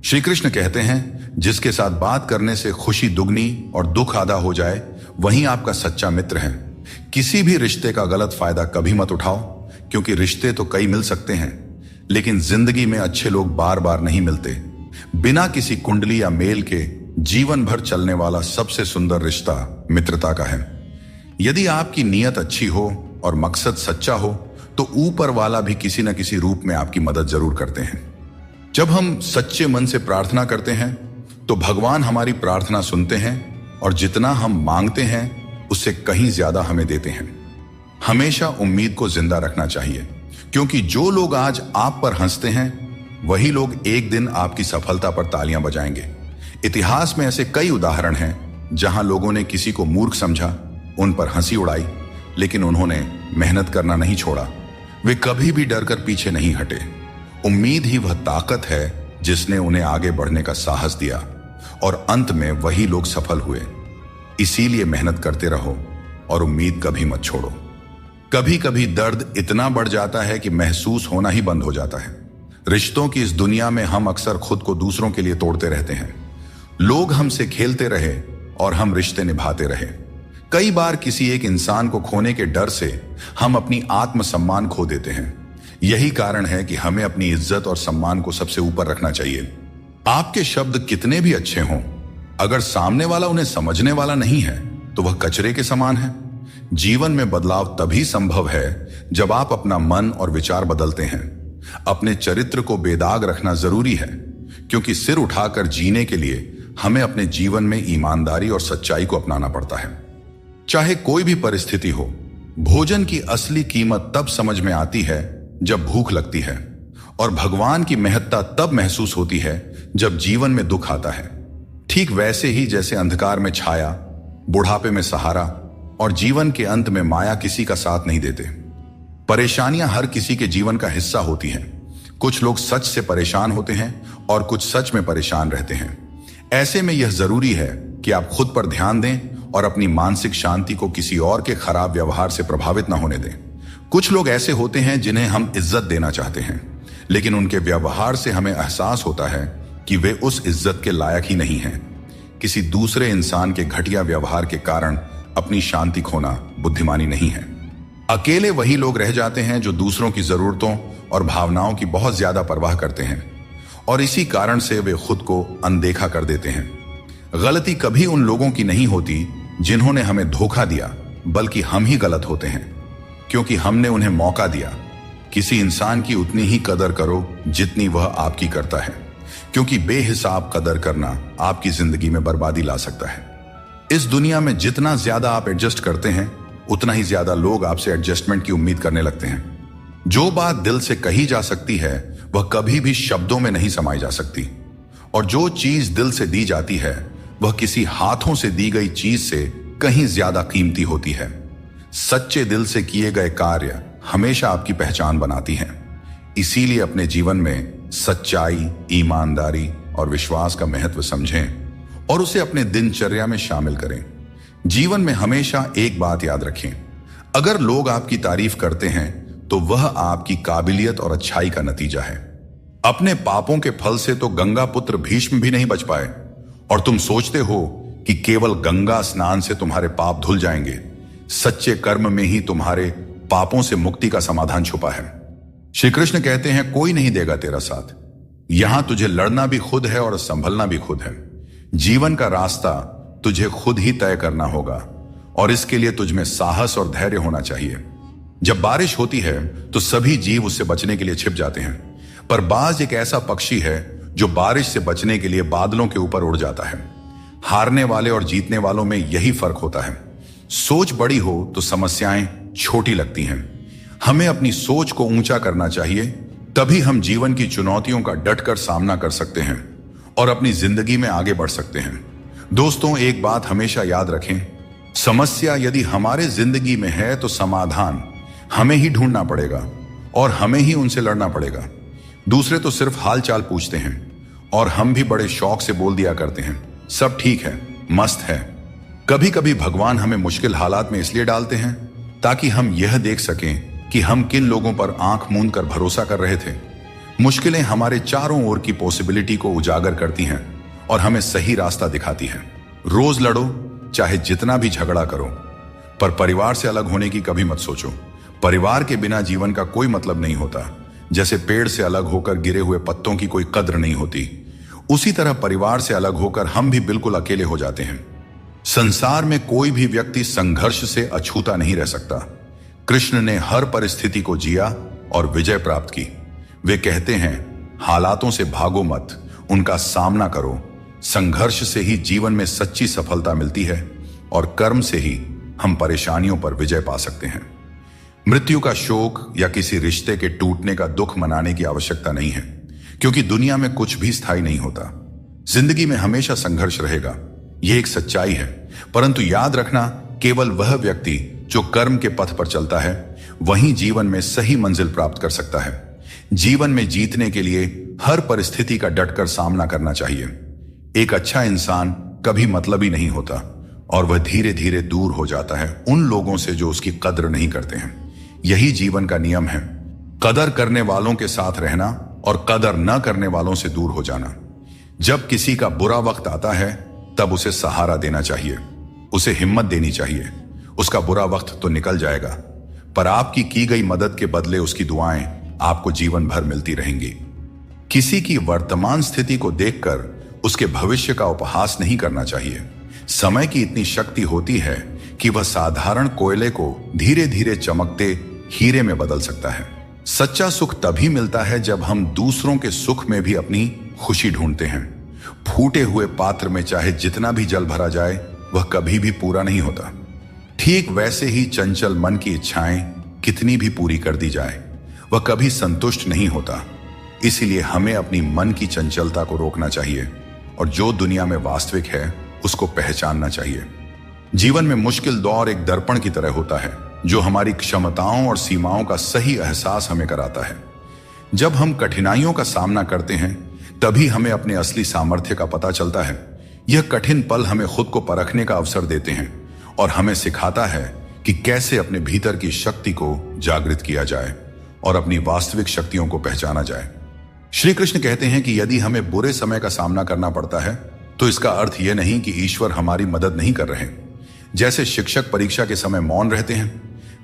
श्री कृष्ण कहते हैं जिसके साथ बात करने से खुशी दुगनी और दुख आधा हो जाए, वही आपका सच्चा मित्र है। किसी भी रिश्ते का गलत फायदा कभी मत उठाओ, क्योंकि रिश्ते तो कई मिल सकते हैं, लेकिन जिंदगी में अच्छे लोग बार बार नहीं मिलते। बिना किसी कुंडली या मेल के जीवन भर चलने वाला सबसे सुंदर रिश्ता मित्रता का है। यदि आपकी नीयत अच्छी हो और मकसद सच्चा हो तो ऊपर वाला भी किसी न किसी रूप में आपकी मदद जरूर करते हैं। जब हम सच्चे मन से प्रार्थना करते हैं तो भगवान हमारी प्रार्थना सुनते हैं, और जितना हम मांगते हैं उससे कहीं ज्यादा हमें देते हैं। हमेशा उम्मीद को जिंदा रखना चाहिए, क्योंकि जो लोग आज आप पर हंसते हैं वही लोग एक दिन आपकी सफलता पर तालियां बजाएंगे। इतिहास में ऐसे कई उदाहरण हैं जहां लोगों ने किसी को मूर्ख समझा, उन पर हंसी उड़ाई, लेकिन उन्होंने मेहनत करना नहीं छोड़ा। वे कभी भी डरकर पीछे नहीं हटे। उम्मीद ही वह ताकत है जिसने उन्हें आगे बढ़ने का साहस दिया, और अंत में वही लोग सफल हुए। इसीलिए मेहनत करते रहो और उम्मीद कभी मत छोड़ो। कभी कभी दर्द इतना बढ़ जाता है कि महसूस होना ही बंद हो जाता है। रिश्तों की इस दुनिया में हम अक्सर खुद को दूसरों के लिए तोड़ते रहते हैं। लोग हमसे खेलते रहे और हम रिश्ते निभाते रहे। कई बार किसी एक इंसान को खोने के डर से हम अपनी आत्मसम्मान खो देते हैं। यही कारण है कि हमें अपनी इज्जत और सम्मान को सबसे ऊपर रखना चाहिए। आपके शब्द कितने भी अच्छे हों, अगर सामने वाला उन्हें समझने वाला नहीं है तो वह कचरे के समान है। जीवन में बदलाव तभी संभव है जब आप अपना मन और विचार बदलते हैं। अपने चरित्र को बेदाग रखना जरूरी है, क्योंकि सिर उठाकर जीने के लिए हमें अपने जीवन में ईमानदारी और सच्चाई को अपनाना पड़ता है। चाहे कोई भी परिस्थिति हो, भोजन की असली कीमत तब समझ में आती है जब भूख लगती है, और भगवान की महत्ता तब महसूस होती है जब जीवन में दुख आता है। ठीक वैसे ही जैसे अंधकार में छाया, बुढ़ापे में सहारा और जीवन के अंत में माया किसी का साथ नहीं देते। परेशानियां हर किसी के जीवन का हिस्सा होती हैं। कुछ लोग सच से परेशान होते हैं और कुछ सच में परेशान रहते हैं। ऐसे में यह जरूरी है कि आप खुद पर ध्यान दें और अपनी मानसिक शांति को किसी और के खराब व्यवहार से प्रभावित न होने दें। कुछ लोग ऐसे होते हैं जिन्हें हम इज्जत देना चाहते हैं, लेकिन उनके व्यवहार से हमें एहसास होता है कि वे उस इज्जत के लायक ही नहीं हैं। किसी दूसरे इंसान के घटिया व्यवहार के कारण अपनी शांति खोना बुद्धिमानी नहीं है। अकेले वही लोग रह जाते हैं जो दूसरों की जरूरतों और भावनाओं की बहुत ज्यादा परवाह करते हैं, और इसी कारण से वे खुद को अनदेखा कर देते हैं। गलती कभी उन लोगों की नहीं होती जिन्होंने हमें धोखा दिया, बल्कि हम ही गलत होते हैं क्योंकि हमने उन्हें मौका दिया। किसी इंसान की उतनी ही कदर करो जितनी वह आपकी करता है, क्योंकि बेहिसाब कदर करना आपकी जिंदगी में बर्बादी ला सकता है। इस दुनिया में जितना ज्यादा आप एडजस्ट करते हैं, उतना ही ज्यादा लोग आपसे एडजस्टमेंट की उम्मीद करने लगते हैं। जो बात दिल से कही जा सकती है वह कभी भी शब्दों में नहीं समाई जा सकती, और जो चीज दिल से दी जाती है वह किसी हाथों से दी गई चीज से कहीं ज्यादा कीमती होती है। सच्चे दिल से किए गए कार्य हमेशा आपकी पहचान बनाती हैं। इसीलिए अपने जीवन में सच्चाई, ईमानदारी और विश्वास का महत्व समझें और उसे अपने दिनचर्या में शामिल करें। जीवन में हमेशा एक बात याद रखें, अगर लोग आपकी तारीफ करते हैं तो वह आपकी काबिलियत और अच्छाई का नतीजा है। अपने पापों के फल से तो गंगा पुत्र भीष्म भी नहीं बच पाए, और तुम सोचते हो कि केवल गंगा स्नान से तुम्हारे पाप धुल जाएंगे। सच्चे कर्म में ही तुम्हारे पापों से मुक्ति का समाधान छुपा है। श्री कृष्ण कहते हैं, कोई नहीं देगा तेरा साथ। यहां तुझे लड़ना भी खुद है और संभलना भी खुद है। जीवन का रास्ता तुझे खुद ही तय करना होगा, और इसके लिए तुझमें साहस और धैर्य होना चाहिए। जब बारिश होती है तो सभी जीव उससे बचने के लिए छिप जाते हैं, पर बाज एक ऐसा पक्षी है जो बारिश से बचने के लिए बादलों के ऊपर उड़ जाता है। हारने वाले और जीतने वालों में यही फर्क होता है। सोच बड़ी हो तो समस्याएं छोटी लगती हैं। हमें अपनी सोच को ऊंचा करना चाहिए, तभी हम जीवन की चुनौतियों का डटकर सामना कर सकते हैं और अपनी जिंदगी में आगे बढ़ सकते हैं। दोस्तों, एक बात हमेशा याद रखें, समस्या यदि हमारे जिंदगी में है तो समाधान हमें ही ढूंढना पड़ेगा और हमें ही उनसे लड़ना पड़ेगा। दूसरे तो सिर्फ हाल चाल पूछते हैं और हम भी बड़े शौक से बोल दिया करते हैं, सब ठीक है, मस्त है। कभी कभी भगवान हमें मुश्किल हालात में इसलिए डालते हैं ताकि हम यह देख सकें कि हम किन लोगों पर आंख मूंद कर भरोसा कर रहे थे। मुश्किलें हमारे चारों ओर की पॉसिबिलिटी को उजागर करती हैं और हमें सही रास्ता दिखाती हैं। रोज लड़ो, चाहे जितना भी झगड़ा करो, पर परिवार से अलग होने की कभी मत सोचो। परिवार के बिना जीवन का कोई मतलब नहीं होता। जैसे पेड़ से अलग होकर गिरे हुए पत्तों की कोई कद्र नहीं होती, उसी तरह परिवार से अलग होकर हम भी बिल्कुल अकेले हो जाते हैं। संसार में कोई भी व्यक्ति संघर्ष से अछूता नहीं रह सकता। कृष्ण ने हर परिस्थिति को जिया और विजय प्राप्त की। वे कहते हैं, हालातों से भागो मत, उनका सामना करो। संघर्ष से ही जीवन में सच्ची सफलता मिलती है और कर्म से ही हम परेशानियों पर विजय पा सकते हैं। मृत्यु का शोक या किसी रिश्ते के टूटने का दुख मनाने की आवश्यकता नहीं है, क्योंकि दुनिया में कुछ भी स्थायी नहीं होता। जिंदगी में हमेशा संघर्ष रहेगा, यह एक सच्चाई है। परंतु याद रखना, केवल वह व्यक्ति जो कर्म के पथ पर चलता है वही जीवन में सही मंजिल प्राप्त कर सकता है। जीवन में जीतने के लिए हर परिस्थिति का डटकर सामना करना चाहिए। एक अच्छा इंसान कभी मतलबी नहीं होता और वह धीरे धीरे दूर हो जाता है उन लोगों से जो उसकी कद्र नहीं करते हैं। यही जीवन का नियम है, कदर करने वालों के साथ रहना और कदर न करने वालों से दूर हो जाना। जब किसी का बुरा वक्त आता है तब उसे सहारा देना चाहिए, उसे हिम्मत देनी चाहिए। उसका बुरा वक्त तो निकल जाएगा, पर आपकी की गई मदद के बदले उसकी दुआएं आपको जीवन भर मिलती रहेंगी। किसी की वर्तमान स्थिति को देखकर उसके भविष्य का उपहास नहीं करना चाहिए। समय की इतनी शक्ति होती है कि वह साधारण कोयले को धीरे धीरे चमकते हीरे में बदल सकता है। सच्चा सुख तभी मिलता है जब हम दूसरों के सुख में भी अपनी खुशी ढूंढते हैं। फूटे हुए पात्र में चाहे जितना भी जल भरा जाए वह कभी भी पूरा नहीं होता। ठीक वैसे ही चंचल मन की इच्छाएं कितनी भी पूरी कर दी जाए, वह कभी संतुष्ट नहीं होता। इसीलिए हमें अपनी मन की चंचलता को रोकना चाहिए और जो दुनिया में वास्तविक है उसको पहचानना चाहिए। जीवन में मुश्किल दौर एक दर्पण की तरह होता है जो हमारी क्षमताओं और सीमाओं का सही एहसास हमें कराता है। जब हम कठिनाइयों का सामना करते हैं तभी हमें अपने असली सामर्थ्य का पता चलता है। यह कठिन पल हमें खुद को परखने का अवसर देते हैं और हमें सिखाता है कि कैसे अपने भीतर की शक्ति को जागृत किया जाए और अपनी वास्तविक शक्तियों को पहचाना जाए। श्री कृष्ण कहते हैं कि यदि हमें बुरे समय का सामना करना पड़ता है तो इसका अर्थ यह नहीं कि ईश्वर हमारी मदद नहीं कर रहे। जैसे शिक्षक परीक्षा के समय मौन रहते हैं,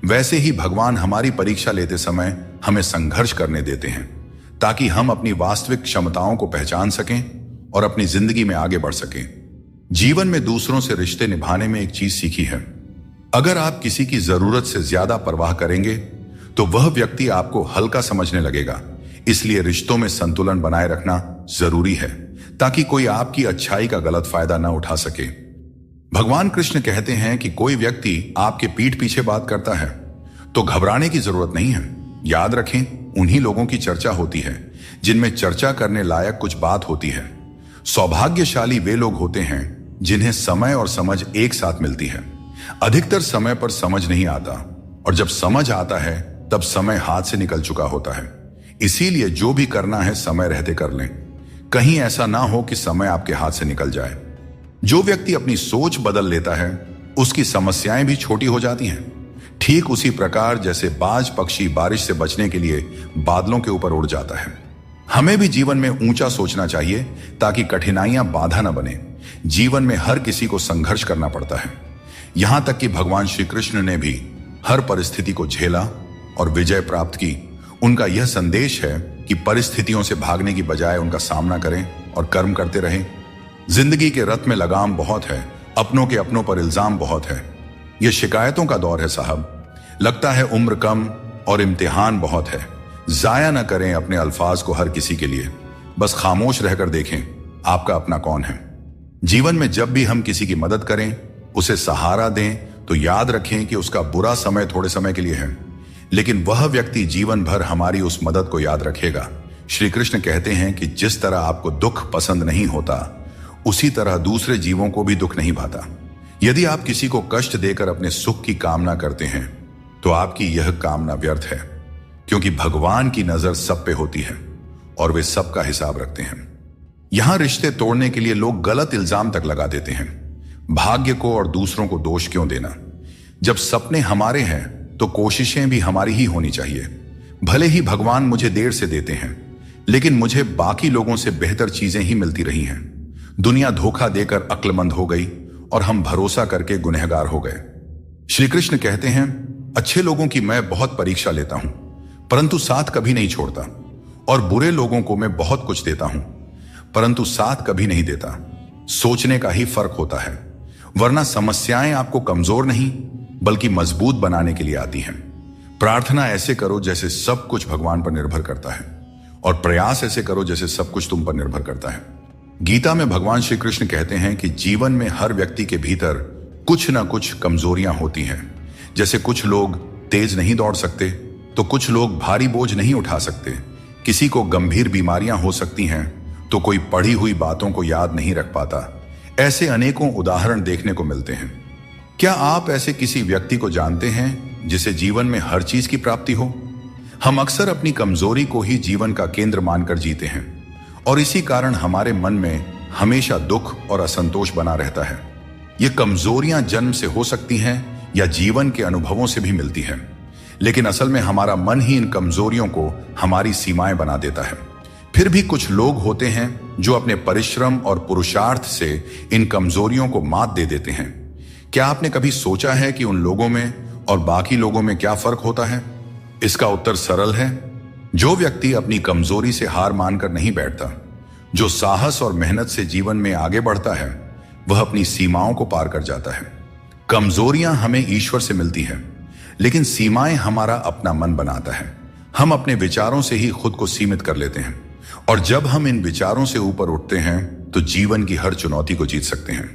वैसे ही भगवान हमारी परीक्षा लेते समय हमें संघर्ष करने देते हैं ताकि हम अपनी वास्तविक क्षमताओं को पहचान सकें और अपनी जिंदगी में आगे बढ़ सकें। जीवन में दूसरों से रिश्ते निभाने में एक चीज सीखी है, अगर आप किसी की जरूरत से ज्यादा परवाह करेंगे तो वह व्यक्ति आपको हल्का समझने लगेगा। इसलिए रिश्तों में संतुलन बनाए रखना जरूरी है ताकि कोई आपकी अच्छाई का गलत फायदा न उठा सके। भगवान कृष्ण कहते हैं कि कोई व्यक्ति आपके पीठ पीछे बात करता है तो घबराने की जरूरत नहीं है। याद रखें, उन्हीं लोगों की चर्चा होती है जिनमें चर्चा करने लायक कुछ बात होती है। सौभाग्यशाली वे लोग होते हैं जिन्हें समय और समझ एक साथ मिलती है। अधिकतर समय पर समझ नहीं आता और जब समझ आता है तब समय हाथ से निकल चुका होता है। इसीलिए जो भी करना है समय रहते कर लें, कहीं ऐसा ना हो कि समय आपके हाथ से निकल जाए। जो व्यक्ति अपनी सोच बदल लेता है उसकी समस्याएं भी छोटी हो जाती हैं। ठीक उसी प्रकार जैसे बाज पक्षी बारिश से बचने के लिए बादलों के ऊपर उड़ जाता है, हमें भी जीवन में ऊंचा सोचना चाहिए ताकि कठिनाइयां बाधा न बने। जीवन में हर किसी को संघर्ष करना पड़ता है, यहां तक कि भगवान श्री कृष्ण ने भी हर परिस्थिति को झेला और विजय प्राप्त की। उनका यह संदेश है कि परिस्थितियों से भागने की बजाय उनका सामना करें और कर्म करते रहें। जिंदगी के रथ में लगाम बहुत है, अपनों के अपनों पर इल्जाम बहुत है। यह शिकायतों का दौर है साहब। लगता है उम्र कम और इम्तिहान बहुत है। जाया न करें अपने अल्फाज को हर किसी के लिए, बस खामोश रहकर देखें आपका अपना कौन है। जीवन में जब भी हम किसी की मदद करें, उसे सहारा दें तो याद रखें कि उसका बुरा समय थोड़े समय के लिए है, लेकिन वह व्यक्ति जीवन भर हमारी उस मदद को याद रखेगा। श्री कृष्ण कहते हैं कि जिस तरह आपको दुख पसंद नहीं होता उसी तरह दूसरे जीवों को भी दुख नहीं भाता। यदि आप किसी को कष्ट देकर अपने सुख की कामना करते हैं तो आपकी यह कामना व्यर्थ है, क्योंकि भगवान की नजर सब पे होती है और वे सबका हिसाब रखते हैं। यहां रिश्ते तोड़ने के लिए लोग गलत इल्जाम तक लगा देते हैं। भाग्य को और दूसरों को दोष क्यों देना? जब सपने हमारे हैं तो कोशिशें भी हमारी ही होनी चाहिए। भले ही भगवान मुझे देर से देते हैं, लेकिन मुझे बाकी लोगों से बेहतर चीजें ही मिलती रही हैं। दुनिया धोखा देकर अक्लमंद हो गई और हम भरोसा करके गुनहगार हो गए। श्री कृष्ण कहते हैं, अच्छे लोगों की मैं बहुत परीक्षा लेता हूं परंतु साथ कभी नहीं छोड़ता, और बुरे लोगों को मैं बहुत कुछ देता हूं परंतु साथ कभी नहीं देता। सोचने का ही फर्क होता है, वरना समस्याएं आपको कमजोर नहीं बल्कि मजबूत बनाने के लिए आती हैं। प्रार्थना ऐसे करो जैसे सब कुछ भगवान पर निर्भर करता है, और प्रयास ऐसे करो जैसे सब कुछ तुम पर निर्भर करता है। गीता में भगवान श्री कृष्ण कहते हैं कि जीवन में हर व्यक्ति के भीतर कुछ ना कुछ कमजोरियां होती हैं। जैसे कुछ लोग तेज नहीं दौड़ सकते तो कुछ लोग भारी बोझ नहीं उठा सकते, किसी को गंभीर बीमारियां हो सकती हैं तो कोई पढ़ी हुई बातों को याद नहीं रख पाता। ऐसे अनेकों उदाहरण देखने को मिलते हैं। क्या आप ऐसे किसी व्यक्ति को जानते हैं जिसे जीवन में हर चीज की प्राप्ति हो? हम अक्सर अपनी कमजोरी को ही जीवन का केंद्र मानकर जीते हैं और इसी कारण हमारे मन में हमेशा दुख और असंतोष बना रहता है। ये कमजोरियां जन्म से हो सकती हैं या जीवन के अनुभवों से भी मिलती हैं, लेकिन असल में हमारा मन ही इन कमजोरियों को हमारी सीमाएं बना देता है। फिर भी कुछ लोग होते हैं जो अपने परिश्रम और पुरुषार्थ से इन कमजोरियों को मात दे देते हैं। क्या आपने कभी सोचा है कि उन लोगों में और बाकी लोगों में क्या फर्क होता है? इसका उत्तर सरल है। जो व्यक्ति अपनी कमजोरी से हार मानकर नहीं बैठता, जो साहस और मेहनत से जीवन में आगे बढ़ता है, वह अपनी सीमाओं को पार कर जाता है। कमजोरियां हमें ईश्वर से मिलती हैं, लेकिन सीमाएं हमारा अपना मन बनाता है। हम अपने विचारों से ही खुद को सीमित कर लेते हैं, और जब हम इन विचारों से ऊपर उठते हैं तो जीवन की हर चुनौती को जीत सकते हैं।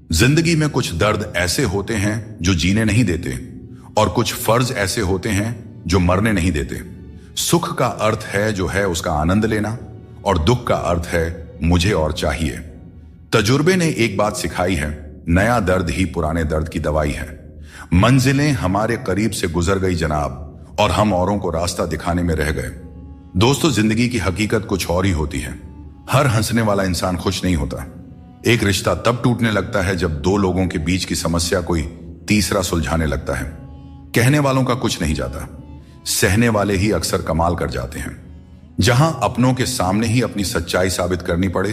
जिंदगी में कुछ दर्द ऐसे होते हैं जो जीने नहीं देते और कुछ फर्ज ऐसे होते हैं जो मरने नहीं देते। सुख का अर्थ है जो है उसका आनंद लेना और दुख का अर्थ है मुझे और चाहिए। तजुर्बे ने एक बात सिखाई है, नया दर्द ही पुराने दर्द की दवाई है। मंजिलें हमारे करीब से गुजर गई जनाब और हम औरों को रास्ता दिखाने में रह गए। दोस्तों, जिंदगी की हकीकत कुछ और ही होती है। हर हंसने वाला इंसान खुश नहीं होता। एक रिश्ता तब टूटने लगता है जब दो लोगों के बीच की समस्या कोई तीसरा सुलझाने लगता है। कहने वालों का कुछ नहीं जाता, सहने वाले ही अक्सर कमाल कर जाते हैं। जहां अपनों के सामने ही अपनी सच्चाई साबित करनी पड़े,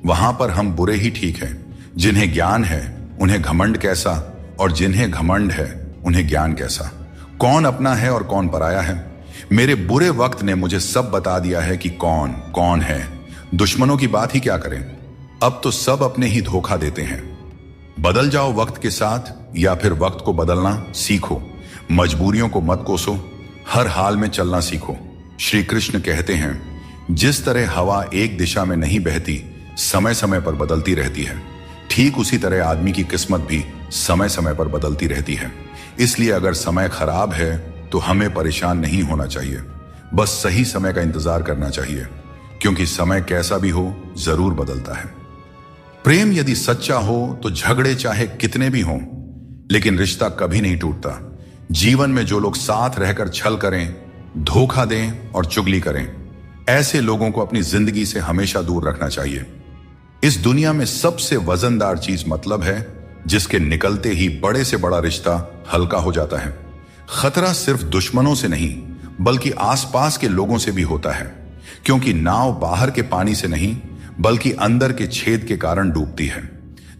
वहां पर हम बुरे ही ठीक हैं। जिन्हें ज्ञान है उन्हें घमंड कैसा, और जिन्हें घमंड है उन्हें ज्ञान कैसा। कौन अपना है और कौन पराया है। मेरे बुरे वक्त ने मुझे सब बता दिया है कि कौन कौन है। दुश्मनों की बात ही क्या करें, अब तो सब अपने ही धोखा देते हैं। बदल जाओ वक्त के साथ या फिर वक्त को बदलना सीखो। मजबूरियों को मत कोसो, हर हाल में चलना सीखो। श्री कृष्ण कहते हैं, जिस तरह हवा एक दिशा में नहीं बहती, समय समय पर बदलती रहती है, ठीक उसी तरह आदमी की किस्मत भी समय समय पर बदलती रहती है। इसलिए अगर समय खराब है तो हमें परेशान नहीं होना चाहिए, बस सही समय का इंतजार करना चाहिए, क्योंकि समय कैसा भी हो जरूर बदलता है। प्रेम यदि सच्चा हो तो झगड़े चाहे कितने भी हों, लेकिन रिश्ता कभी नहीं टूटता। जीवन में जो लोग साथ रहकर छल करें, धोखा दें और चुगली करें, ऐसे लोगों को अपनी जिंदगी से हमेशा दूर रखना चाहिए। इस दुनिया में सबसे वजनदार चीज मतलब है, जिसके निकलते ही बड़े से बड़ा रिश्ता हल्का हो जाता है। खतरा सिर्फ दुश्मनों से नहीं बल्कि आसपास के लोगों से भी होता है, क्योंकि नाव बाहर के पानी से नहीं बल्कि अंदर के छेद के कारण डूबती है।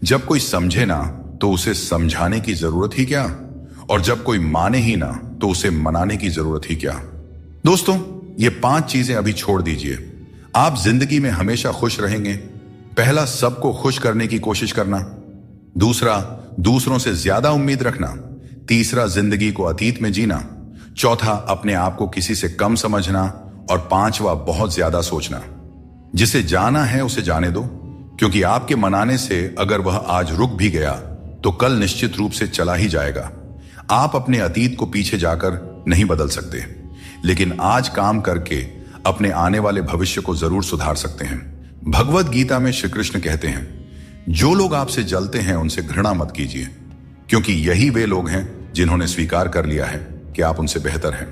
जब कोई समझे ना तो उसे समझाने की जरूरत ही क्या, और जब कोई माने ही ना तो उसे मनाने की जरूरत ही क्या। दोस्तों, ये 5 चीजें अभी छोड़ दीजिए, आप जिंदगी में हमेशा खुश रहेंगे। पहला, सबको खुश करने की कोशिश करना। दूसरा, दूसरों से ज्यादा उम्मीद रखना। तीसरा, जिंदगी को अतीत में जीना। चौथा, अपने आप को किसी से कम समझना। और पांचवा, बहुत ज्यादा सोचना। जिसे जाना है उसे जाने दो, क्योंकि आपके मनाने से अगर वह आज रुक भी गया तो कल निश्चित रूप से चला ही जाएगा। आप अपने अतीत को पीछे जाकर नहीं बदल सकते, लेकिन आज काम करके अपने आने वाले भविष्य को जरूर सुधार सकते हैं। भगवत गीता में श्री कृष्ण कहते हैं, जो लोग आपसे जलते हैं उनसे घृणा मत कीजिए, क्योंकि यही वे लोग हैं जिन्होंने स्वीकार कर लिया है कि आप उनसे बेहतर हैं।